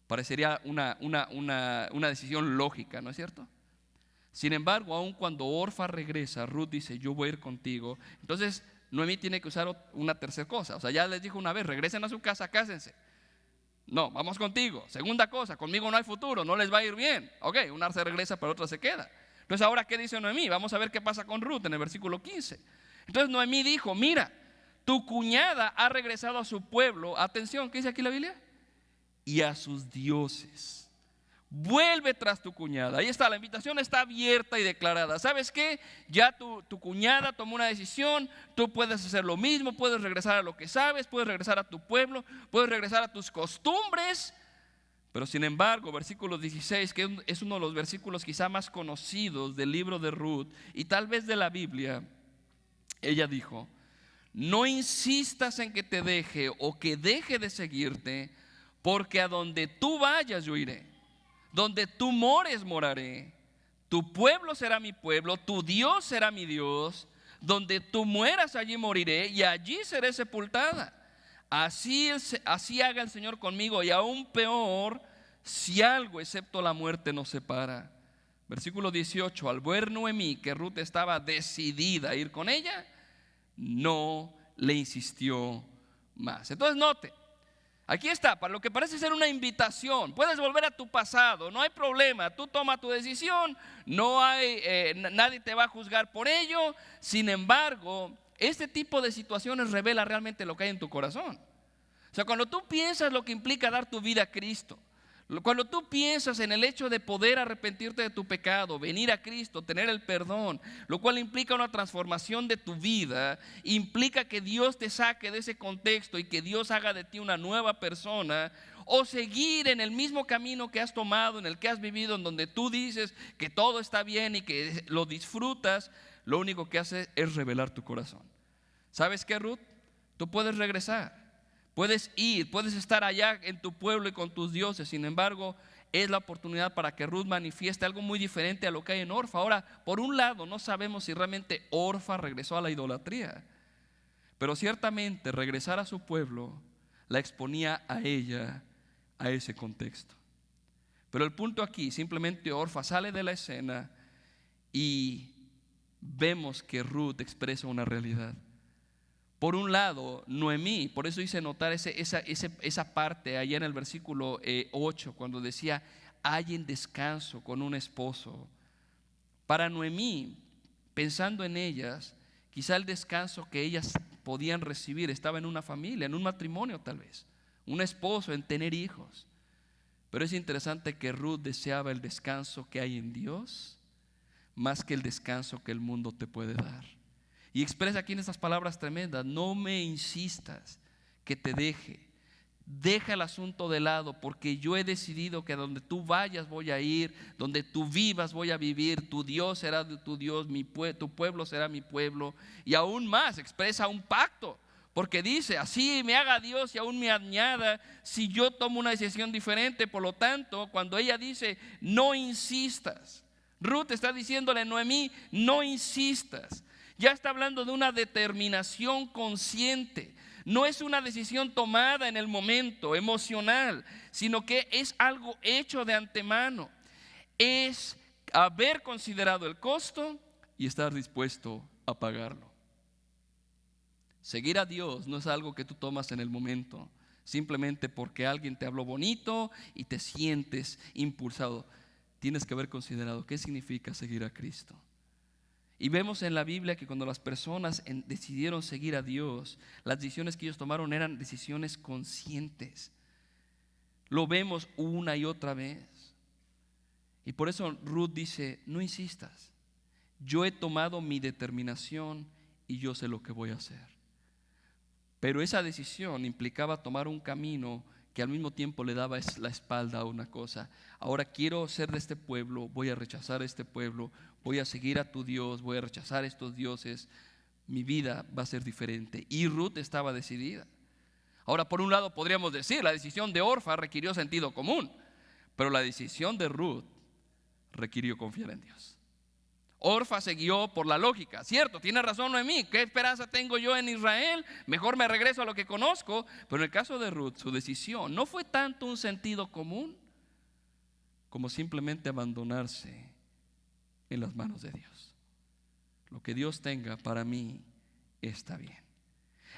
Parecería una decisión lógica, ¿no es cierto? Sin embargo, aun cuando Orfa regresa, Ruth dice, yo voy a ir contigo. Entonces Noemí tiene que usar una tercera cosa. O sea, ya les dijo una vez, regresen a su casa, cásense. No, vamos contigo. Segunda cosa, conmigo no hay futuro, no les va a ir bien. Ok, una se regresa pero otra se queda. Entonces ahora, ¿qué dice Noemí? Vamos a ver qué pasa con Ruth en el versículo 15. Entonces Noemí dijo, mira, tu cuñada ha regresado a su pueblo. Atención, ¿qué dice aquí la Biblia? Y a sus dioses. Vuelve tras tu cuñada. Ahí está, la invitación está abierta y declarada. ¿Sabes qué? Ya tu cuñada tomó una decisión. Tú puedes hacer lo mismo, puedes regresar a lo que sabes, puedes regresar a tu pueblo, puedes regresar a tus costumbres. Pero sin embargo, versículo 16, que es uno de los versículos quizá más conocidos del libro de Ruth y tal vez de la Biblia, ella dijo, no insistas en que te deje o que deje de seguirte, porque a donde tú vayas yo iré, donde tú mores moraré, tu pueblo será mi pueblo, tu Dios será mi Dios, donde tú mueras allí moriré y allí seré sepultada. Así haga el Señor conmigo, y aún peor, si algo excepto la muerte nos separa. Versículo 18, al ver Noemí que Ruth estaba decidida a ir con ella, no le insistió más. Entonces note, aquí está, para lo que parece ser una invitación. Puedes volver a tu pasado, no hay problema, tú toma tu decisión, nadie te va a juzgar por ello. Sin embargo, este tipo de situaciones revela realmente lo que hay en tu corazón. O sea, cuando tú piensas lo que implica dar tu vida a Cristo, cuando tú piensas en el hecho de poder arrepentirte de tu pecado, venir a Cristo, tener el perdón, lo cual implica una transformación de tu vida, implica que Dios te saque de ese contexto y que Dios haga de ti una nueva persona, o seguir en el mismo camino que has tomado, en el que has vivido, en donde tú dices que todo está bien y que lo disfrutas, lo único que hace es revelar tu corazón. ¿Sabes qué, Ruth? Tú puedes regresar. Puedes ir, puedes estar allá en tu pueblo y con tus dioses. Sin embargo, es la oportunidad para que Ruth manifieste algo muy diferente a lo que hay en Orfa. Ahora, por un lado, no sabemos si realmente Orfa regresó a la idolatría, pero ciertamente regresar a su pueblo la exponía a ella a ese contexto. Pero el punto aquí, simplemente Orfa sale de la escena y vemos que Ruth expresa una realidad. Por un lado, Noemí, por eso hice notar esa parte allá en el versículo 8, cuando decía, hallen descanso con un esposo. Para Noemí, pensando en ellas, quizá el descanso que ellas podían recibir estaba en una familia, en un matrimonio tal vez, un esposo, en tener hijos. Pero es interesante que Ruth deseaba el descanso que hay en Dios más que el descanso que el mundo te puede dar. Y expresa aquí en estas palabras tremendas: no me insistas que te deja el asunto de lado, porque yo he decidido que donde tú vayas voy a ir, donde tú vivas voy a vivir, tu Dios será tu Dios, tu pueblo será mi pueblo. Y aún más expresa un pacto, porque dice, así me haga Dios y aún me añada si yo tomo una decisión diferente. Por lo tanto, cuando ella dice no insistas, Ruth está diciéndole a Noemí, no insistas. Ya está hablando de una determinación consciente. No es una decisión tomada en el momento emocional, sino que es algo hecho de antemano. Es haber considerado el costo y estar dispuesto a pagarlo. Seguir a Dios no es algo que tú tomas en el momento, simplemente porque alguien te habló bonito y te sientes impulsado. Tienes que haber considerado qué significa seguir a Cristo. Y vemos en la Biblia que cuando las personas decidieron seguir a Dios, las decisiones que ellos tomaron eran decisiones conscientes. Lo vemos una y otra vez. Y por eso Ruth dice, no insistas. Yo he tomado mi determinación y yo sé lo que voy a hacer. Pero esa decisión implicaba tomar un camino que al mismo tiempo le daba la espalda a una cosa. Ahora quiero ser de este pueblo, voy a rechazar a este pueblo, voy a seguir a tu Dios, voy a rechazar estos dioses. Mi vida va a ser diferente. Y Ruth estaba decidida. Ahora, por un lado podríamos decir, la decisión de Orfa requirió sentido común, pero la decisión de Ruth requirió confiar en Dios. Orfa se guió por la lógica, cierto, tiene razón Noemí, ¿qué esperanza tengo yo en Israel? Mejor me regreso a lo que conozco. Pero en el caso de Ruth, su decisión no fue tanto un sentido común como simplemente abandonarse en las manos de Dios. Lo que Dios tenga para mí está bien.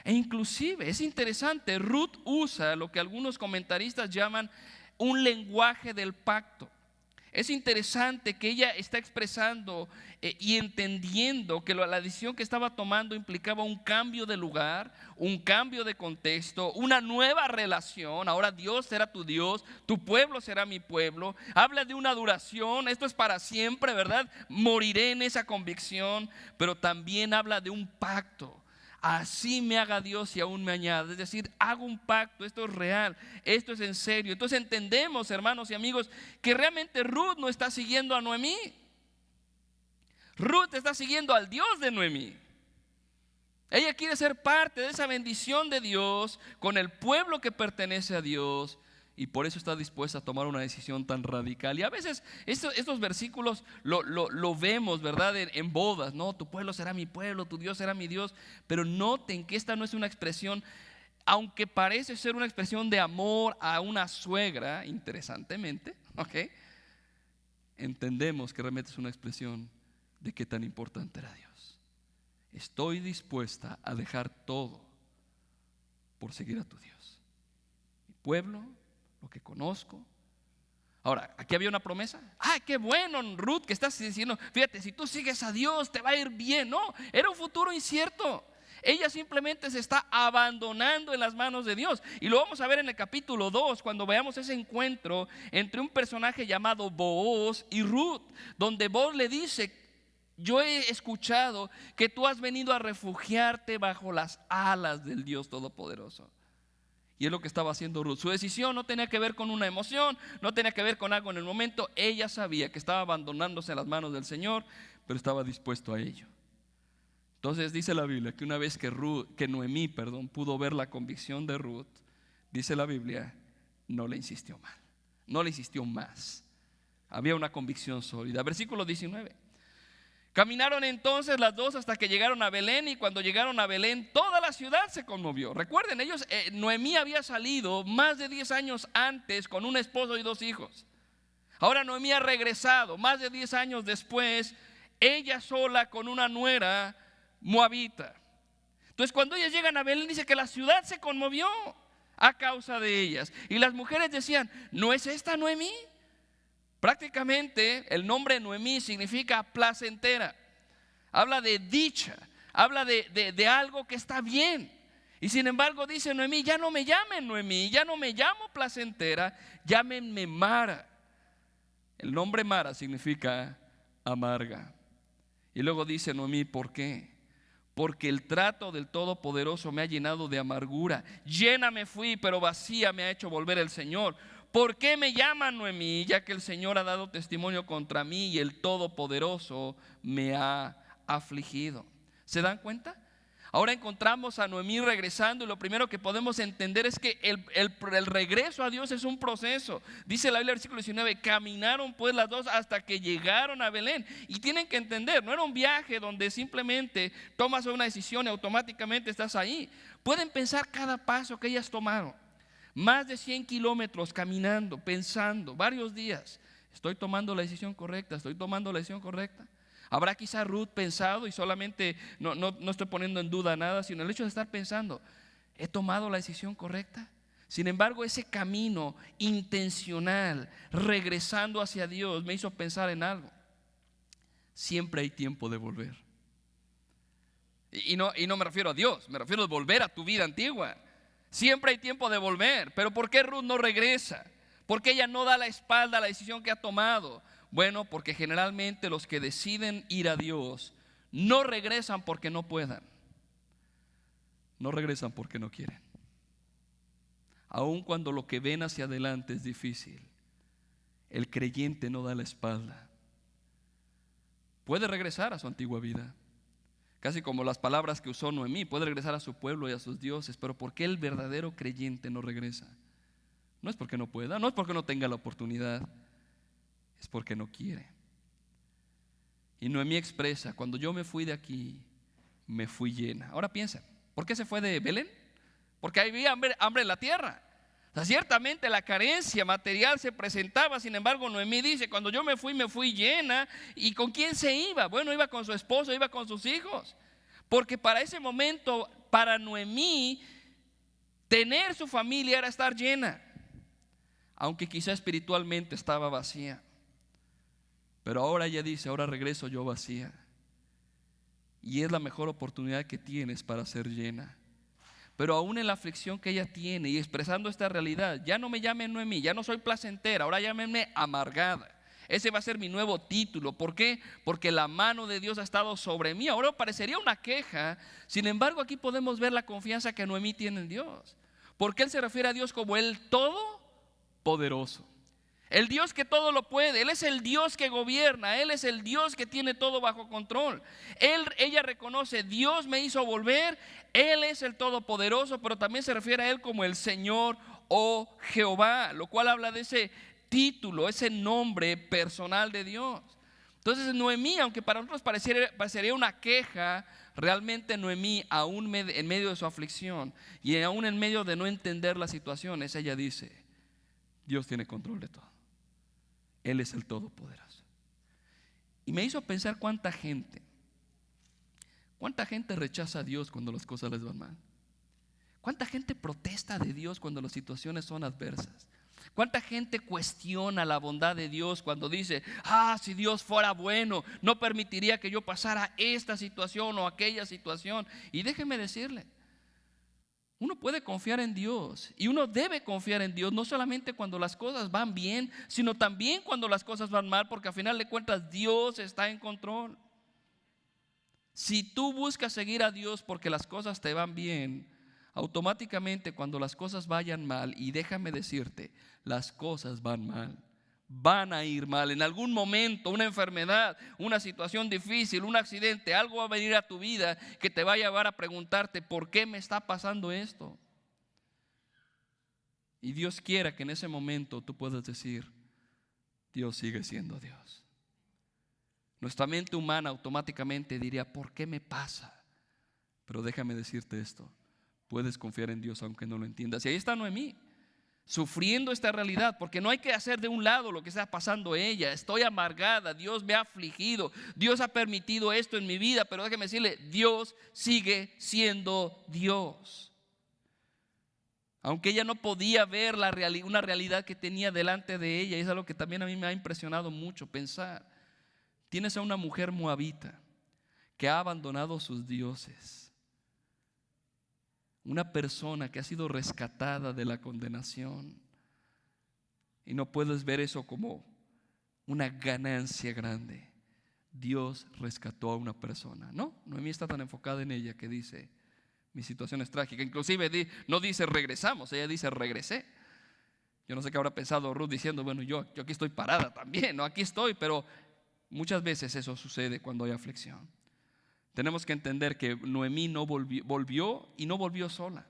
E inclusive es interesante, Ruth usa lo que algunos comentaristas llaman un lenguaje del pacto. Es interesante que ella está expresando y entendiendo que la decisión que estaba tomando implicaba un cambio de lugar, un cambio de contexto, una nueva relación. Ahora Dios será tu Dios, tu pueblo será mi pueblo. Habla de una duración, esto es para siempre, ¿verdad? Moriré en esa convicción, pero también habla de un pacto. Así me haga Dios y aún me añada. Es decir, hago un pacto, esto es real, esto es en serio. Entonces entendemos, hermanos y amigos, que realmente Ruth no está siguiendo a Noemí. Ruth está siguiendo al Dios de Noemí. Ella quiere ser parte de esa bendición de Dios con el pueblo que pertenece a Dios. Y por eso está dispuesta a tomar una decisión tan radical. Y a veces estos versículos lo vemos, ¿verdad? En bodas, ¿no? Tu pueblo será mi pueblo, tu Dios será mi Dios. Pero noten que esta no es una expresión, aunque parece ser una expresión de amor a una suegra, interesantemente, ¿ok? Entendemos que realmente es una expresión de qué tan importante era Dios. Estoy dispuesta a dejar todo por seguir a tu Dios. Mi pueblo, lo que conozco. Ahora, aquí había una promesa. ¡Ay, qué bueno, Ruth, que estás diciendo! Fíjate, si tú sigues a Dios te va a ir bien. No, era un futuro incierto. Ella simplemente se está abandonando en las manos de Dios. Y lo vamos a ver en el capítulo 2, cuando veamos ese encuentro entre un personaje llamado Booz y Ruth, donde Booz le dice: yo he escuchado que tú has venido a refugiarte bajo las alas del Dios Todopoderoso. Y es lo que estaba haciendo Ruth. Su decisión no tenía que ver con una emoción, no tenía que ver con algo en el momento. Ella sabía que estaba abandonándose en las manos del Señor, pero estaba dispuesto a ello. Entonces dice la Biblia que una vez que Noemí pudo ver la convicción de Ruth, dice la Biblia, no le insistió mal. No le insistió más. Había una convicción sólida. Versículo 19. Caminaron entonces las dos hasta que llegaron a Belén, y cuando llegaron a Belén toda la ciudad se conmovió. Recuerden, Noemí había salido más de 10 años antes con un esposo y 2 hijos. Ahora Noemí ha regresado más de 10 años después, ella sola con una nuera moabita. Entonces cuando ellas llegan a Belén, dice que la ciudad se conmovió a causa de ellas. Y las mujeres decían: ¿no es esta Noemí? Prácticamente el nombre Noemí significa placentera. Habla de dicha, habla de algo que está bien. Y sin embargo dice Noemí: ya no me llamen Noemí, ya no me llamo placentera, llámenme Mara. El nombre Mara significa amarga. Y luego dice Noemí: ¿por qué? Porque el trato del Todopoderoso me ha llenado de amargura. Llena me fui, pero vacía me ha hecho volver el Señor. ¿Por qué me llaman Noemí? Ya que el Señor ha dado testimonio contra mí y el Todopoderoso me ha afligido. ¿Se dan cuenta? Ahora encontramos a Noemí regresando, y lo primero que podemos entender es que el regreso a Dios es un proceso. Dice la Biblia, versículo 19: caminaron pues las dos hasta que llegaron a Belén. Y tienen que entender, no era un viaje donde simplemente tomas una decisión y automáticamente estás ahí. Pueden pensar cada paso que ellas tomaron. Más de 100 kilómetros caminando, pensando, varios días. ¿Estoy tomando la decisión correcta? ¿Estoy tomando la decisión correcta? Habrá quizá Ruth pensado, y solamente no estoy poniendo en duda nada, sino el hecho de estar pensando: ¿he tomado la decisión correcta? Sin embargo, ese camino intencional, regresando hacia Dios, me hizo pensar en algo. Siempre hay tiempo de volver. Y no me refiero a Dios, me refiero a volver a tu vida antigua. Siempre hay tiempo de volver. Pero ¿por qué Ruth no regresa? ¿Por qué ella no da la espalda a la decisión que ha tomado? Bueno, porque generalmente los que deciden ir a Dios no regresan porque no puedan. No regresan porque no quieren. Aun cuando lo que ven hacia adelante es difícil, el creyente no da la espalda. Puede regresar a su antigua vida. Casi como las palabras que usó Noemí: puede regresar a su pueblo y a sus dioses. Pero ¿por qué el verdadero creyente no regresa? No es porque no pueda, no es porque no tenga la oportunidad, es porque no quiere. Y Noemí expresa: cuando yo me fui de aquí, me fui llena. Ahora piensa, ¿por qué se fue de Belén? Porque había hambre en la tierra. O sea, ciertamente la carencia material se presentaba. Sin embargo, Noemí dice: cuando yo me fui llena. ¿Y con quién se iba? Bueno, iba con su esposo, iba con sus hijos. Porque para ese momento, para Noemí, tener su familia era estar llena, aunque quizá espiritualmente estaba vacía. Pero ahora ella dice: ahora regreso yo vacía. Y es la mejor oportunidad que tienes para ser llena. Pero aún en la aflicción que ella tiene y expresando esta realidad: ya no me llamen Noemí, ya no soy placentera, ahora llámenme amargada. Ese va a ser mi nuevo título. ¿Por qué? Porque la mano de Dios ha estado sobre mí. Ahora parecería una queja. Sin embargo, aquí podemos ver la confianza que Noemí tiene en Dios. Porque él se refiere a Dios como el Todopoderoso. El Dios que todo lo puede. Él es el Dios que gobierna. Él es el Dios que tiene todo bajo control. Ella reconoce: Dios me hizo volver. Él es el Todopoderoso, pero también se refiere a Él como el Señor o Jehová, lo cual habla de ese título, ese nombre personal de Dios. Entonces Noemí, aunque para nosotros parecería una queja, realmente Noemí, aún en medio de su aflicción y aún en medio de no entender las situaciones, ella dice: Dios tiene control de todo. Él es el Todopoderoso. Y me hizo pensar cuánta gente rechaza a Dios cuando las cosas les van mal. Cuánta gente protesta de Dios cuando las situaciones son adversas. Cuánta gente cuestiona la bondad de Dios cuando dice: si Dios fuera bueno, no permitiría que yo pasara esta situación o aquella situación. Y déjeme decirle, uno puede confiar en Dios y uno debe confiar en Dios, no solamente cuando las cosas van bien, sino también cuando las cosas van mal, porque al final de cuentas Dios está en control. Si tú buscas seguir a Dios porque las cosas te van bien, automáticamente cuando las cosas vayan mal, y déjame decirte, las cosas van mal, van a ir mal. En algún momento, una enfermedad, una situación difícil, un accidente, algo va a venir a tu vida que te va a llevar a preguntarte: ¿por qué me está pasando esto? Y Dios quiera que en ese momento tú puedas decir: Dios sigue siendo Dios. Nuestra mente humana automáticamente diría: ¿por qué me pasa? Pero déjame decirte esto: puedes confiar en Dios aunque no lo entiendas. Y ahí está Noemí, sufriendo esta realidad, porque no hay que hacer de un lado lo que está pasando ella. Estoy amargada, Dios me ha afligido, Dios ha permitido esto en mi vida, pero déjeme decirle: Dios sigue siendo Dios. Aunque ella no podía ver una realidad que tenía delante de ella, y es algo que también a mí me ha impresionado mucho pensar. Tienes a una mujer moabita que ha abandonado sus dioses, una persona que ha sido rescatada de la condenación, y no puedes ver eso como una ganancia grande. Dios rescató a una persona. No, Noemí está tan enfocada en ella que dice: mi situación es trágica. Inclusive no dice regresamos, ella dice regresé. Yo no sé qué habrá pensado Ruth diciendo: bueno, yo aquí estoy parada también, no, aquí estoy. Pero muchas veces eso sucede cuando hay aflicción. Tenemos que entender que Noemí no volvió y no volvió sola.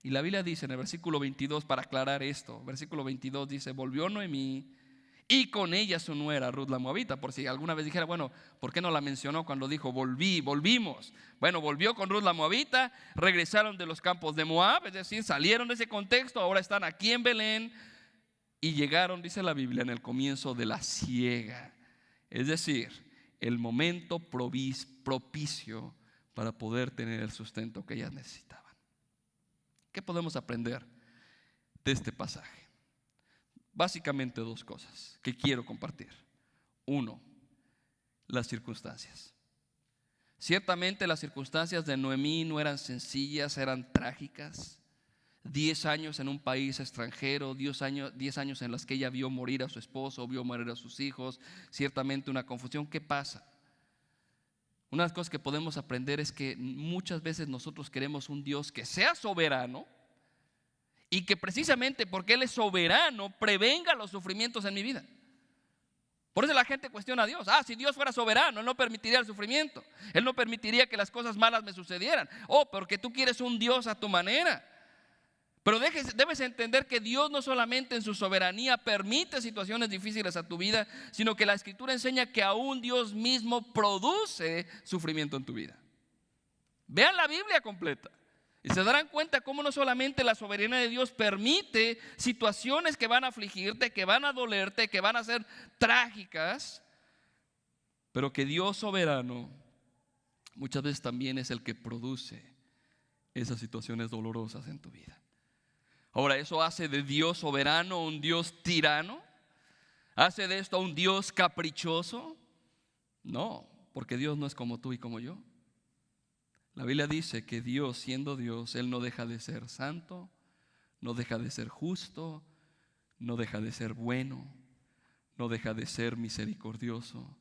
Y la Biblia dice en el versículo 22, para aclarar esto, versículo 22 dice: volvió Noemí y con ella su nuera Ruth la moabita. Por si alguna vez dijera: bueno, ¿por qué no la mencionó cuando dijo volvimos? Bueno, volvió con Ruth la moabita, regresaron de los campos de Moab, es decir, salieron de ese contexto, ahora están aquí en Belén y llegaron, dice la Biblia, en el comienzo de la siega. Es decir, el momento propicio para poder tener el sustento que ellas necesitaban. ¿Qué podemos aprender de este pasaje? Básicamente dos cosas que quiero compartir. Uno, las circunstancias. Ciertamente las circunstancias de Noemí no eran sencillas, eran trágicas. 10 años en un país extranjero, 10 años en las que ella vio morir a su esposo, vio morir a sus hijos. Ciertamente una confusión. ¿Qué pasa? Una de las cosas que podemos aprender es que muchas veces nosotros queremos un Dios que sea soberano y que precisamente porque Él es soberano prevenga los sufrimientos en mi vida. Por eso la gente cuestiona a Dios. Si Dios fuera soberano, Él no permitiría el sufrimiento, Él no permitiría que las cosas malas me sucedieran. Porque tú quieres un Dios a tu manera. Pero debes entender que Dios no solamente en su soberanía permite situaciones difíciles a tu vida, sino que la Escritura enseña que aún Dios mismo produce sufrimiento en tu vida. Vean la Biblia completa y se darán cuenta cómo no solamente la soberanía de Dios permite situaciones que van a afligirte, que van a dolerte, que van a ser trágicas, pero que Dios soberano muchas veces también es el que produce esas situaciones dolorosas en tu vida. Ahora, ¿eso hace de Dios soberano un Dios tirano? ¿Hace de esto un Dios caprichoso? No, porque Dios no es como tú y como yo. La Biblia dice que Dios, siendo Dios, Él no deja de ser santo, no deja de ser justo, no deja de ser bueno, no deja de ser misericordioso.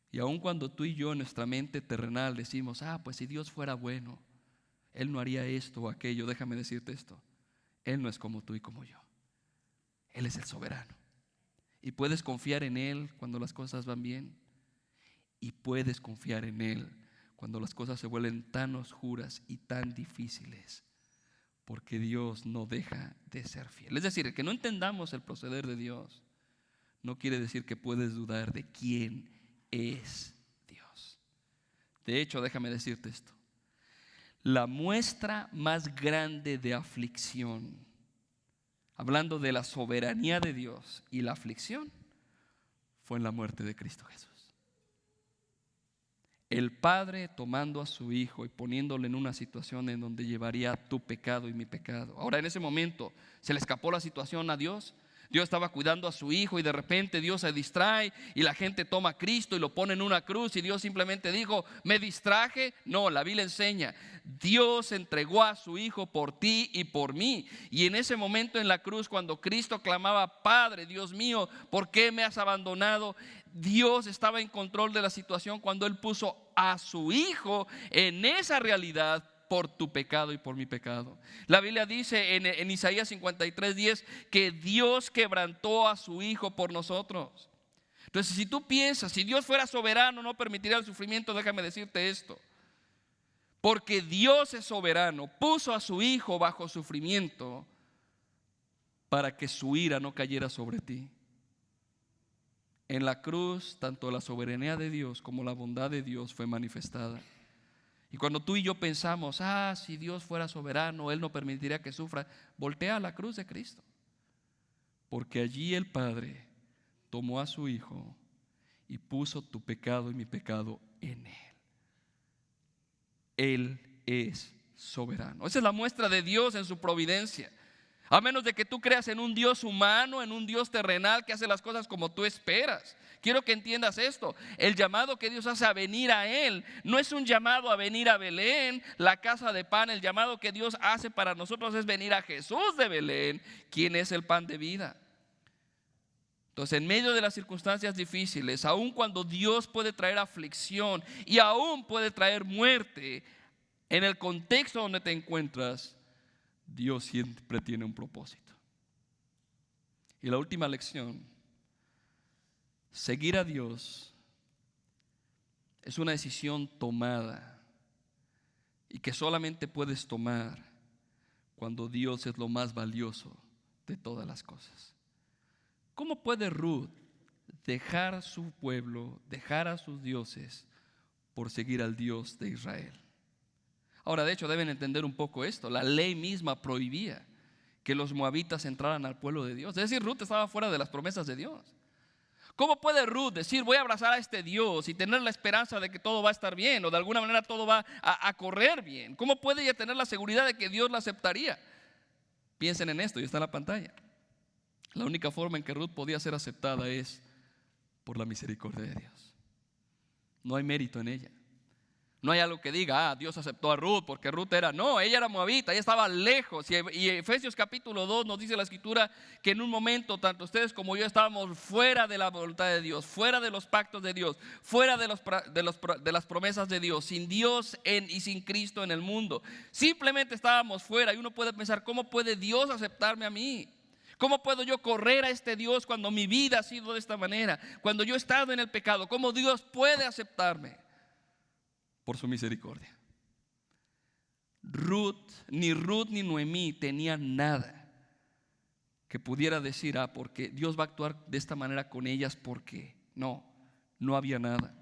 Y aun cuando tú y yo en nuestra mente terrenal decimos: pues si Dios fuera bueno, Él no haría esto o aquello. Déjame decirte esto: Él no es como tú y como yo. Él es el soberano. Y puedes confiar en Él cuando las cosas van bien. Y puedes confiar en Él cuando las cosas se vuelven tan oscuras y tan difíciles. Porque Dios no deja de ser fiel. Es decir, que no entendamos el proceder de Dios no quiere decir que puedes dudar de quién es Dios. De hecho, déjame decirte esto: la muestra más grande de aflicción, hablando de la soberanía de Dios y la aflicción, fue en la muerte de Cristo Jesús. El Padre tomando a su Hijo y poniéndole en una situación en donde llevaría tu pecado y mi pecado. Ahora, en ese momento, ¿se le escapó la situación a Dios? Dios estaba cuidando a su Hijo y de repente Dios se distrae y la gente toma a Cristo y lo pone en una cruz y Dios simplemente dijo: ¿me distraje? No, la Biblia enseña: Dios entregó a su Hijo por ti y por mí. Y en ese momento en la cruz, cuando Cristo clamaba: Padre, Dios mío, ¿por qué me has abandonado? Dios estaba en control de la situación cuando Él puso a su Hijo en esa realidad por tu pecado y por mi pecado. La Biblia dice en Isaías 53:10 que Dios quebrantó a su Hijo por nosotros. Entonces, si tú piensas, si Dios fuera soberano no permitiría el sufrimiento, déjame decirte esto: porque Dios es soberano, puso a su Hijo bajo sufrimiento para que su ira no cayera sobre ti. En la cruz, tanto la soberanía de Dios como la bondad de Dios fue manifestada. Y cuando tú y yo pensamos, si Dios fuera soberano, Él no permitiría que sufra, voltea a la cruz de Cristo. Porque allí el Padre tomó a su Hijo y puso tu pecado y mi pecado en Él. Él es soberano. Esa es la muestra de Dios en su providencia. A menos de que tú creas en un Dios humano, en un Dios terrenal que hace las cosas como tú esperas. Quiero que entiendas esto. El llamado que Dios hace a venir a Él no es un llamado a venir a Belén, la casa de pan. El llamado que Dios hace para nosotros es venir a Jesús de Belén, quien es el pan de vida. Entonces, en medio de las circunstancias difíciles, aun cuando Dios puede traer aflicción y aún puede traer muerte, en el contexto donde te encuentras, Dios siempre tiene un propósito. Y la última lección: seguir a Dios es una decisión tomada y que solamente puedes tomar cuando Dios es lo más valioso de todas las cosas. ¿Cómo puede Ruth dejar su pueblo, dejar a sus dioses por seguir al Dios de Israel? Ahora, de hecho, deben entender un poco esto. La ley misma prohibía que los moabitas entraran al pueblo de Dios. Es decir, Ruth estaba fuera de las promesas de Dios. ¿Cómo puede Ruth decir, voy a abrazar a este Dios y tener la esperanza de que todo va a estar bien o de alguna manera todo va a correr bien? ¿Cómo puede ella tener la seguridad de que Dios la aceptaría? Piensen en esto, y está en la pantalla. La única forma en que Ruth podía ser aceptada es por la misericordia de Dios. No hay mérito en ella. No hay algo que diga, Dios aceptó a Ruth porque Ruth ella era moabita, ella estaba lejos. Y Efesios capítulo 2 nos dice la escritura que en un momento tanto ustedes como yo estábamos fuera de la voluntad de Dios, fuera de los pactos de Dios, fuera de las promesas de Dios, sin Dios y sin Cristo en el mundo. Simplemente estábamos fuera y uno puede pensar, ¿cómo puede Dios aceptarme a mí? ¿Cómo puedo yo correr a este Dios cuando mi vida ha sido de esta manera? Cuando yo he estado en el pecado, ¿cómo Dios puede aceptarme? Por su misericordia. Ni Ruth ni Noemí tenían nada que pudiera decir, porque Dios va a actuar de esta manera con ellas, porque no había nada.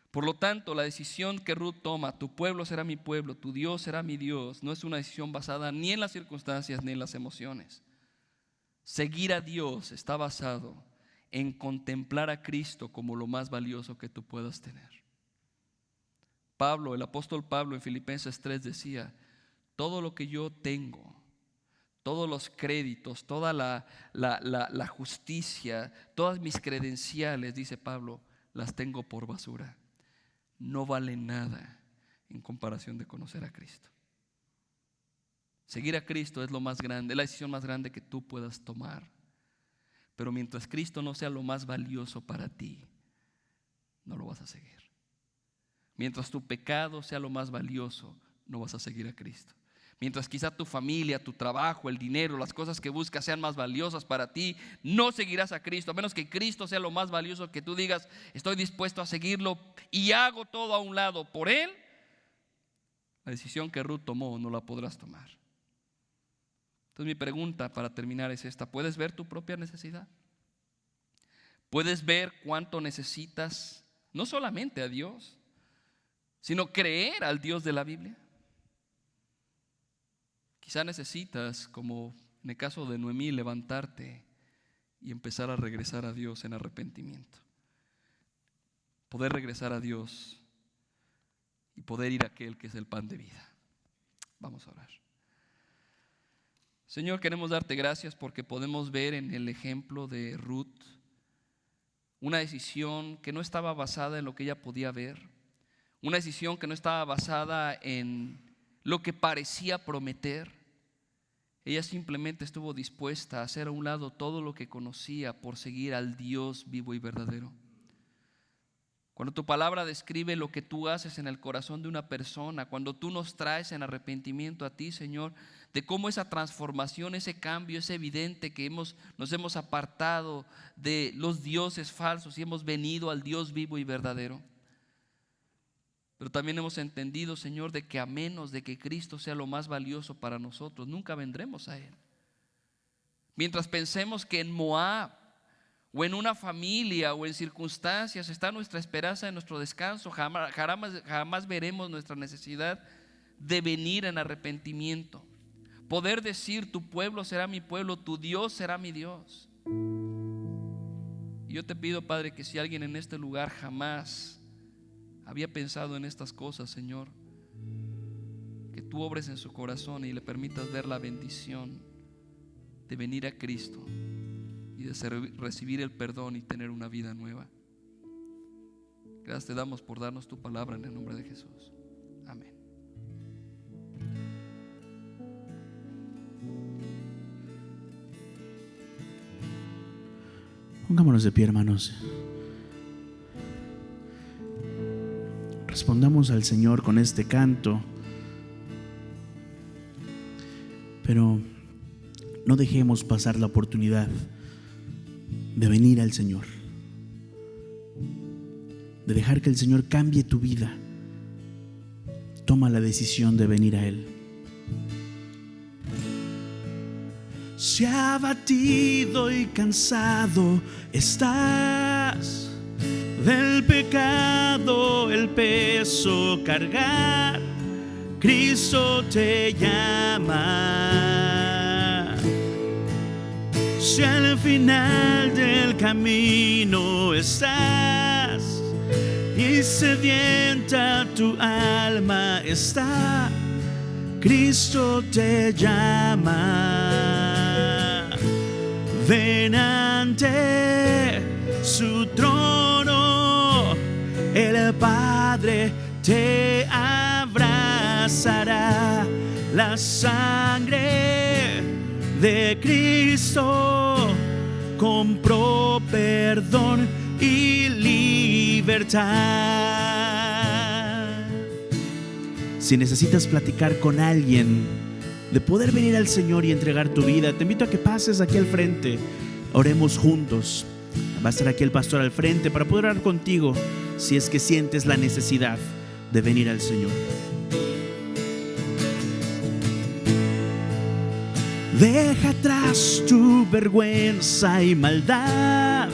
Por lo tanto, la decisión que Ruth toma, tu pueblo será mi pueblo, tu Dios será mi Dios, no es una decisión basada ni en las circunstancias ni en las emociones. Seguir a Dios está basado en contemplar a Cristo como lo más valioso que tú puedas tener. El apóstol Pablo en Filipenses 3 decía, todo lo que yo tengo, todos los créditos, toda la justicia, todas mis credenciales, dice Pablo, las tengo por basura. No vale nada en comparación de conocer a Cristo. Seguir a Cristo es lo más grande, es la decisión más grande que tú puedas tomar. Pero mientras Cristo no sea lo más valioso para ti, no lo vas a seguir. Mientras tu pecado sea lo más valioso, no vas a seguir a Cristo. Mientras quizá tu familia, tu trabajo, el dinero, las cosas que buscas sean más valiosas para ti, no seguirás a Cristo. A menos que Cristo sea lo más valioso, que tú digas, estoy dispuesto a seguirlo y hago todo a un lado por Él, la decisión que Ruth tomó no la podrás tomar. Entonces mi pregunta para terminar es esta: ¿puedes ver tu propia necesidad? ¿Puedes ver cuánto necesitas no solamente a Dios, sino creer al Dios de la Biblia? Quizá necesitas, como en el caso de Noemí, levantarte y empezar a regresar a Dios en arrepentimiento. Poder regresar a Dios y poder ir a aquel que es el pan de vida. Vamos a orar. Señor, queremos darte gracias porque podemos ver en el ejemplo de Ruth una decisión que no estaba basada en lo que ella podía ver, una decisión que no estaba basada en lo que parecía prometer. Ella simplemente estuvo dispuesta a hacer a un lado todo lo que conocía por seguir al Dios vivo y verdadero. Cuando tu palabra describe lo que tú haces en el corazón de una persona, cuando tú nos traes en arrepentimiento a ti, Señor, de cómo esa transformación, ese cambio es evidente, que nos hemos apartado de los dioses falsos y hemos venido al Dios vivo y verdadero. Pero también hemos entendido, Señor, de que a menos de que Cristo sea lo más valioso para nosotros, nunca vendremos a Él. Mientras pensemos que en Moab o en una familia o en circunstancias está nuestra esperanza y nuestro descanso, jamás veremos nuestra necesidad de venir en arrepentimiento. Poder decir: tu pueblo será mi pueblo, tu Dios será mi Dios. Y yo te pido, Padre, que si alguien en este lugar jamás había pensado en estas cosas, Señor, que tú obres en su corazón y le permitas ver la bendición de venir a Cristo y de recibir el perdón y tener una vida nueva. Gracias te damos por darnos tu palabra en el nombre de Jesús. Amén. Pongámonos de pie, hermanos. Respondamos al Señor con este canto, pero no dejemos pasar la oportunidad de venir al Señor, de dejar que el Señor cambie tu vida. Toma la decisión de venir a Él. Si abatido y cansado estás del pecado, el peso cargar, Cristo te llama. Si al final del camino estás y sedienta tu alma está, Cristo te llama. Ven ante su trono, el Padre te abrazará. La sangre de Cristo compró perdón y libertad. Si necesitas platicar con alguien, de poder venir al Señor y entregar tu vida, te invito a que pases aquí al frente. Oremos juntos. Va a estar aquí el pastor al frente para poder orar contigo si es que sientes la necesidad de venir al Señor. Deja atrás tu vergüenza y maldad.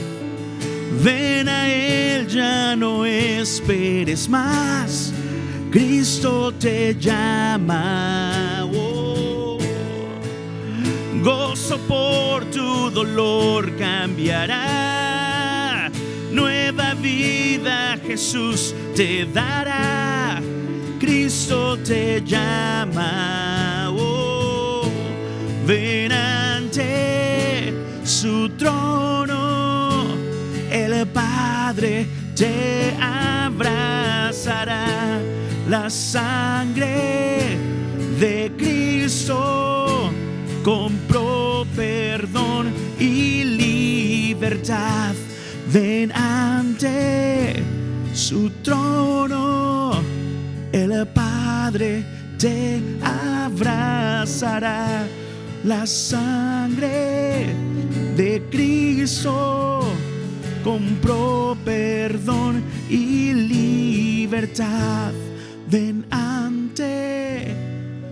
Ven a Él, ya no esperes más. Cristo te llama. Gozo por tu dolor cambiará. Nueva vida Jesús te dará. Cristo te llama. Ven ante su trono, el Padre te abrazará. La sangre de Cristo compró perdón y libertad. Ven ante su trono, el Padre te abrazará. La sangre de Cristo compró perdón y libertad. Ven ante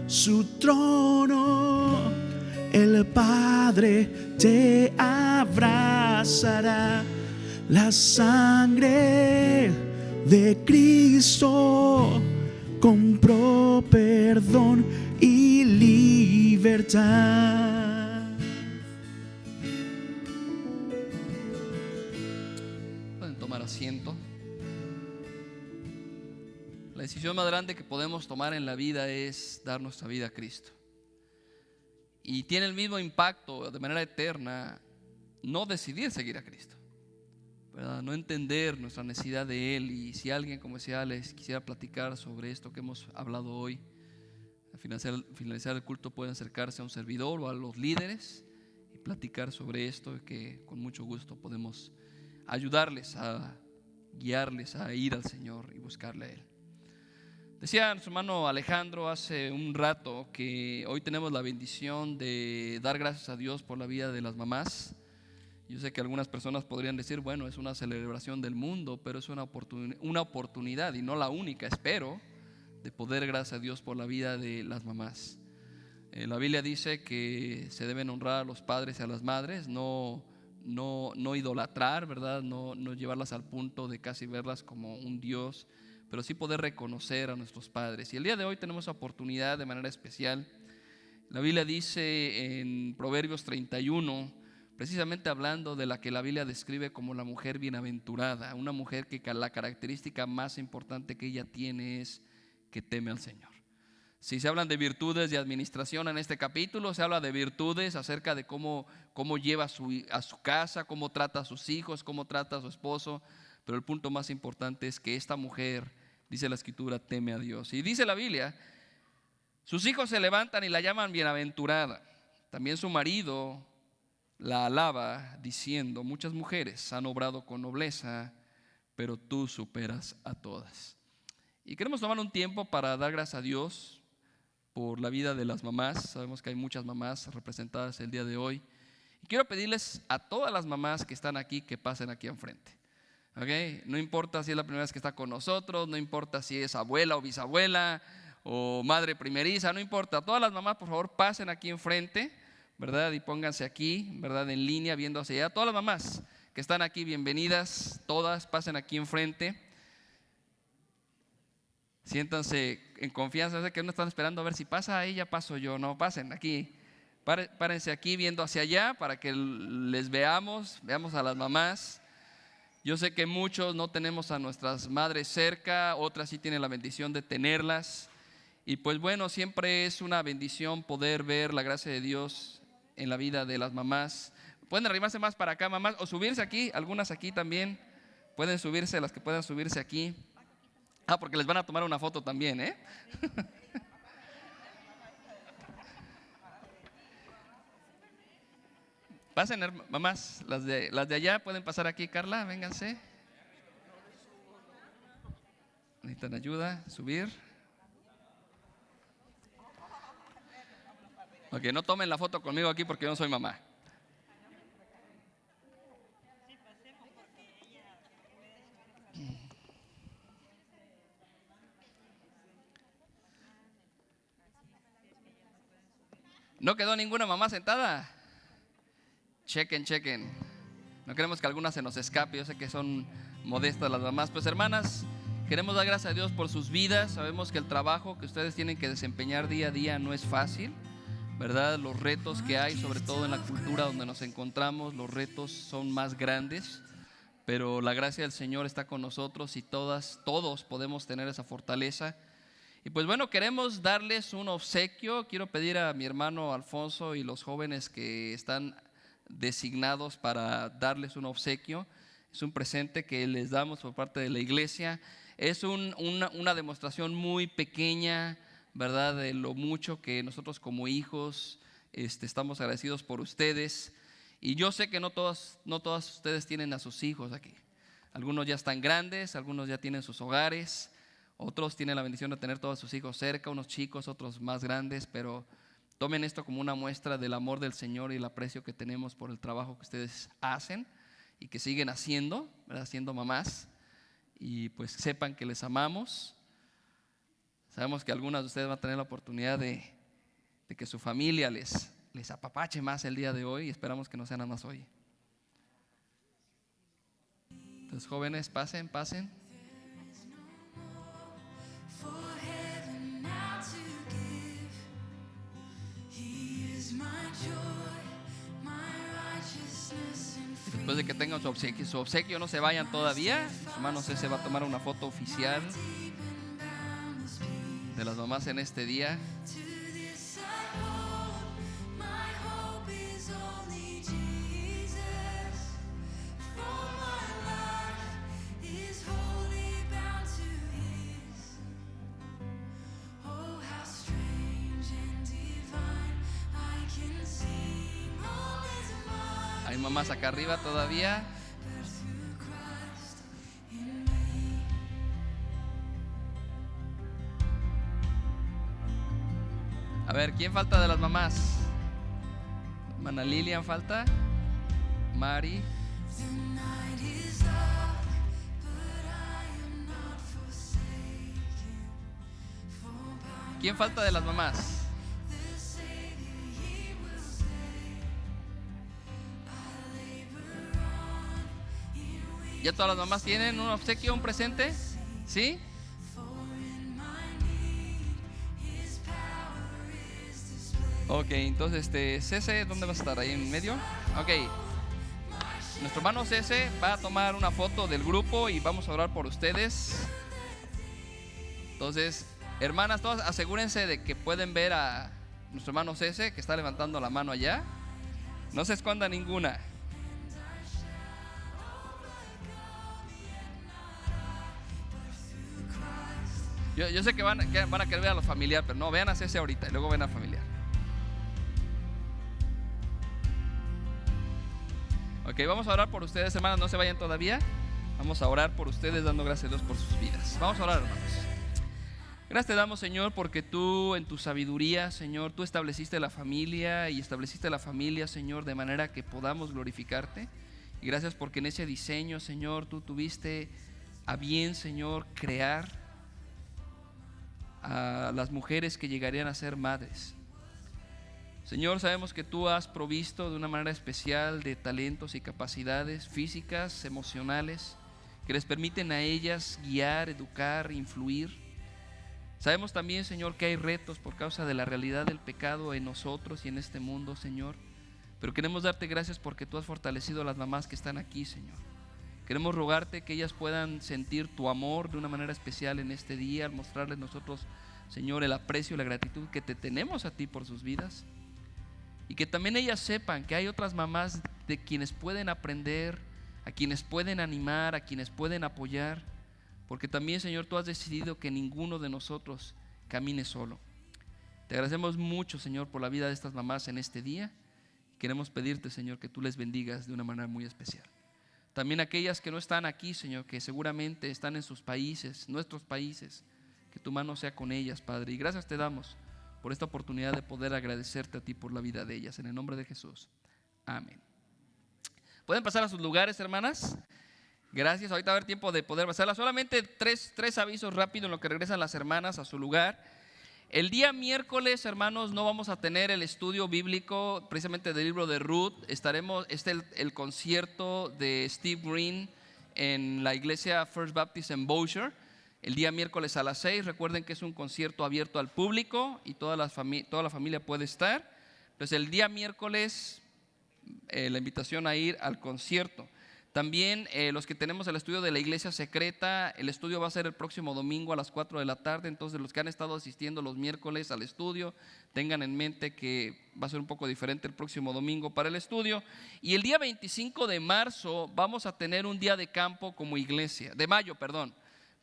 su trono, el Padre te abrazará. La sangre de Cristo compró perdón y libertad. Pueden tomar asiento. La decisión más grande que podemos tomar en la vida es dar nuestra vida a Cristo. Y tiene el mismo impacto de manera eterna no decidir seguir a Cristo, ¿verdad? No entender nuestra necesidad de Él. Y si alguien, como decía, les quisiera platicar sobre esto que hemos hablado hoy, al finalizar el culto pueden acercarse a un servidor o a los líderes y platicar sobre esto, que con mucho gusto podemos ayudarles a guiarles a ir al Señor y buscarle a Él. Decía nuestro hermano Alejandro hace un rato que hoy tenemos la bendición de dar gracias a Dios por la vida de las mamás. Yo sé que algunas personas podrían decir, bueno, es una celebración del mundo, pero es una oportunidad y no la única, espero, de poder gracias a Dios por la vida de las mamás. La Biblia dice que se deben honrar a los padres y a las madres, no idolatrar, ¿verdad? No llevarlas al punto de casi verlas como un Dios, pero sí poder reconocer a nuestros padres. Y el día de hoy tenemos la oportunidad de manera especial. La Biblia dice en Proverbios 31, precisamente hablando de la que la Biblia describe como la mujer bienaventurada, una mujer que la característica más importante que ella tiene es que teme al Señor. Si se hablan de virtudes de administración en este capítulo, se habla de virtudes acerca de cómo lleva a su casa, cómo trata a sus hijos, cómo trata a su esposo. Pero el punto más importante es que esta mujer, dice la Escritura, teme a Dios. Y dice la Biblia, sus hijos se levantan y la llaman bienaventurada. También su marido la alaba diciendo, muchas mujeres han obrado con nobleza, pero tú superas a todas. Y queremos tomar un tiempo para dar gracias a Dios por la vida de las mamás. Sabemos que hay muchas mamás representadas el día de hoy. Y quiero pedirles a todas las mamás que están aquí que pasen aquí enfrente. ¿Okay? No importa si es la primera vez que está con nosotros, no importa si es abuela o bisabuela o madre primeriza, no importa. Todas las mamás, por favor, pasen aquí enfrente, ¿verdad? Y pónganse aquí, ¿verdad? En línea, viendo hacia allá. Todas las mamás que están aquí, bienvenidas. Todas pasen aquí enfrente. Siéntanse en confianza, sé que no están esperando a ver si pasa ella, paso yo. No, pasen aquí, párense aquí viendo hacia allá para que les veamos a las mamás. Yo sé que muchos no tenemos a nuestras madres cerca, otras sí tienen la bendición de tenerlas. Y pues bueno, siempre es una bendición poder ver la gracia de Dios en la vida de las mamás. Pueden arrimarse más para acá, mamás, o subirse aquí, algunas aquí también. Pueden subirse, las que puedan subirse aquí. Porque les van a tomar una foto también, ¿eh? Pasen, mamás, las de allá pueden pasar aquí, Carla, vénganse. Necesitan ayuda, subir. Ok, no tomen la foto conmigo aquí porque yo no soy mamá. ¿No quedó ninguna mamá sentada? Chequen. No queremos que alguna se nos escape. Yo sé que son modestas las mamás. Pues hermanas, queremos dar gracias a Dios por sus vidas. Sabemos que el trabajo que ustedes tienen que desempeñar día a día no es fácil, ¿verdad? Los retos que hay, sobre todo en la cultura donde nos encontramos, los retos son más grandes. Pero la gracia del Señor está con nosotros y todos podemos tener esa fortaleza. Y pues bueno, queremos darles un obsequio. Quiero pedir a mi hermano Alfonso y los jóvenes que están designados para darles un obsequio. Es un presente que les damos por parte de la iglesia. Es una demostración muy pequeña, ¿verdad? De lo mucho que nosotros como hijos estamos agradecidos por ustedes. Y yo sé que no todas ustedes tienen a sus hijos aquí. Algunos ya están grandes, algunos ya tienen sus hogares. Otros tienen la bendición de tener todos sus hijos cerca, unos chicos, otros más grandes, pero tomen esto como una muestra del amor del Señor y el aprecio que tenemos por el trabajo que ustedes hacen y que siguen haciendo, ¿verdad? Siendo mamás. Y pues sepan que les amamos. Sabemos que algunas de ustedes van a tener la oportunidad de que su familia les apapache más el día de hoy y esperamos que no sea nada más hoy. Entonces, jóvenes, pasen. Después de que tengan su obsequio, no se vayan todavía. Hermano César va a tomar una foto oficial de las mamás en este día. Hay mamás acá arriba todavía. A ver, ¿quién falta de las mamás? Hermana Lilian falta. Mari. ¿Quién falta de las mamás? ¿Ya todas las mamás tienen un obsequio, un presente? ¿Sí? Ok, entonces Cese, ¿dónde vas a estar? ¿Ahí en medio? Ok. Nuestro hermano Cese va a tomar una foto del grupo y vamos a orar por ustedes. Entonces, hermanas, todas asegúrense de que pueden ver a nuestro hermano Cese, que está levantando la mano allá. No se esconda ninguna. Yo sé que van a querer ver a los familiares, pero no, vean a Cese ahorita y luego ven a familiar. Ok, vamos a orar por ustedes, hermanas, no se vayan todavía. Vamos a orar por ustedes, dando gracias a Dios por sus vidas. Vamos a orar, hermanos. Gracias te damos, Señor, porque tú en tu sabiduría, Señor, tú estableciste la familia y estableciste la familia, Señor, de manera que podamos glorificarte. Y gracias porque en ese diseño, Señor, tú tuviste a bien, Señor, crear a las mujeres que llegarían a ser madres. Señor, sabemos que tú has provisto de una manera especial de talentos y capacidades físicas, emocionales, que les permiten a ellas guiar, educar, influir. Sabemos también, Señor, que hay retos por causa de la realidad del pecado en nosotros y en este mundo, Señor. Pero queremos darte gracias porque tú has fortalecido a las mamás que están aquí, Señor. Queremos rogarte que ellas puedan sentir tu amor de una manera especial en este día, al mostrarles nosotros, Señor, el aprecio y la gratitud que te tenemos a ti por sus vidas. Y que también ellas sepan que hay otras mamás de quienes pueden aprender, a quienes pueden animar, a quienes pueden apoyar. Porque también, Señor, tú has decidido que ninguno de nosotros camine solo. Te agradecemos mucho, Señor, por la vida de estas mamás en este día. Queremos pedirte, Señor, que tú les bendigas de una manera muy especial. También aquellas que no están aquí, Señor, que seguramente están en sus países, nuestros países, que tu mano sea con ellas, Padre. Y gracias te damos por esta oportunidad de poder agradecerte a ti por la vida de ellas. En el nombre de Jesús. Amén. ¿Pueden pasar a sus lugares, hermanas? Gracias. Ahorita va a haber tiempo de poder pasarla. Solamente tres avisos rápidos en lo que regresan las hermanas a su lugar. El día miércoles, hermanos, no vamos a tener el estudio bíblico precisamente del libro de Ruth. El concierto de Steve Green en la iglesia First Baptist en Bossier. El día miércoles a las 6. Recuerden que es un concierto abierto al público y toda la familia puede estar. Entonces el día miércoles la invitación a ir al concierto. También los que tenemos el estudio de la iglesia secreta, el estudio va a ser el próximo domingo a las 4 de la tarde. Entonces los que han estado asistiendo los miércoles al estudio, tengan en mente que va a ser un poco diferente el próximo domingo para el estudio. Y el día 25 de marzo vamos a tener un día de campo como iglesia, de mayo, perdón.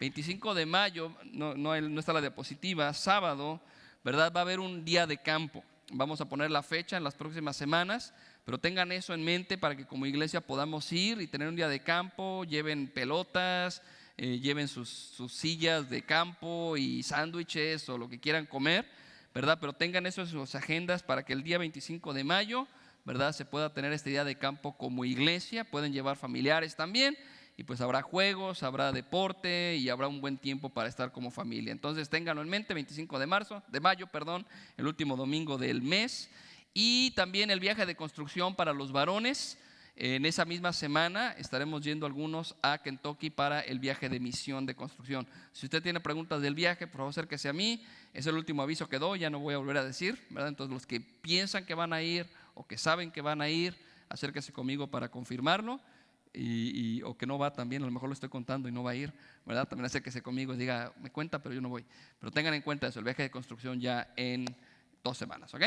25 de mayo, no está la diapositiva, sábado, ¿verdad? Va a haber un día de campo. Vamos a poner la fecha en las próximas semanas. Pero tengan eso en mente para que como iglesia podamos ir y tener un día de campo. Lleven pelotas, lleven sus sillas de campo y sándwiches o lo que quieran comer, ¿verdad? Pero tengan eso en sus agendas para que el día 25 de mayo, ¿verdad?, se pueda tener este día de campo como iglesia. Pueden llevar familiares también y pues habrá juegos, habrá deporte y habrá un buen tiempo para estar como familia. Entonces ténganlo en mente, 25 de mayo, el último domingo del mes. Y también el viaje de construcción para los varones. En esa misma semana estaremos yendo algunos a Kentucky para el viaje de misión de construcción. Si usted tiene preguntas del viaje, por favor acérquese a mí. Es el último aviso que doy, ya no voy a volver a decir, ¿verdad? Entonces los que piensan que van a ir o que saben que van a ir, acérquese conmigo para confirmarlo. O que no va también, a lo mejor lo estoy contando y no va a ir, ¿verdad? También acérquese conmigo y diga, me cuenta, pero yo no voy. Pero tengan en cuenta eso, el viaje de construcción ya en 2 semanas, ¿ok?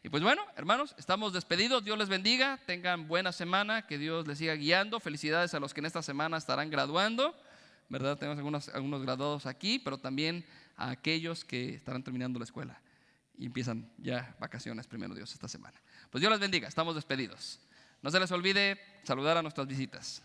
Y pues bueno, hermanos, estamos despedidos. Dios les bendiga, tengan buena semana, que Dios les siga guiando. Felicidades a los que en esta semana estarán graduando, ¿verdad? Tenemos algunos graduados aquí, pero también a aquellos que estarán terminando la escuela y empiezan ya vacaciones, primero Dios, esta semana. Pues Dios les bendiga, estamos despedidos. No se les olvide saludar a nuestras visitas.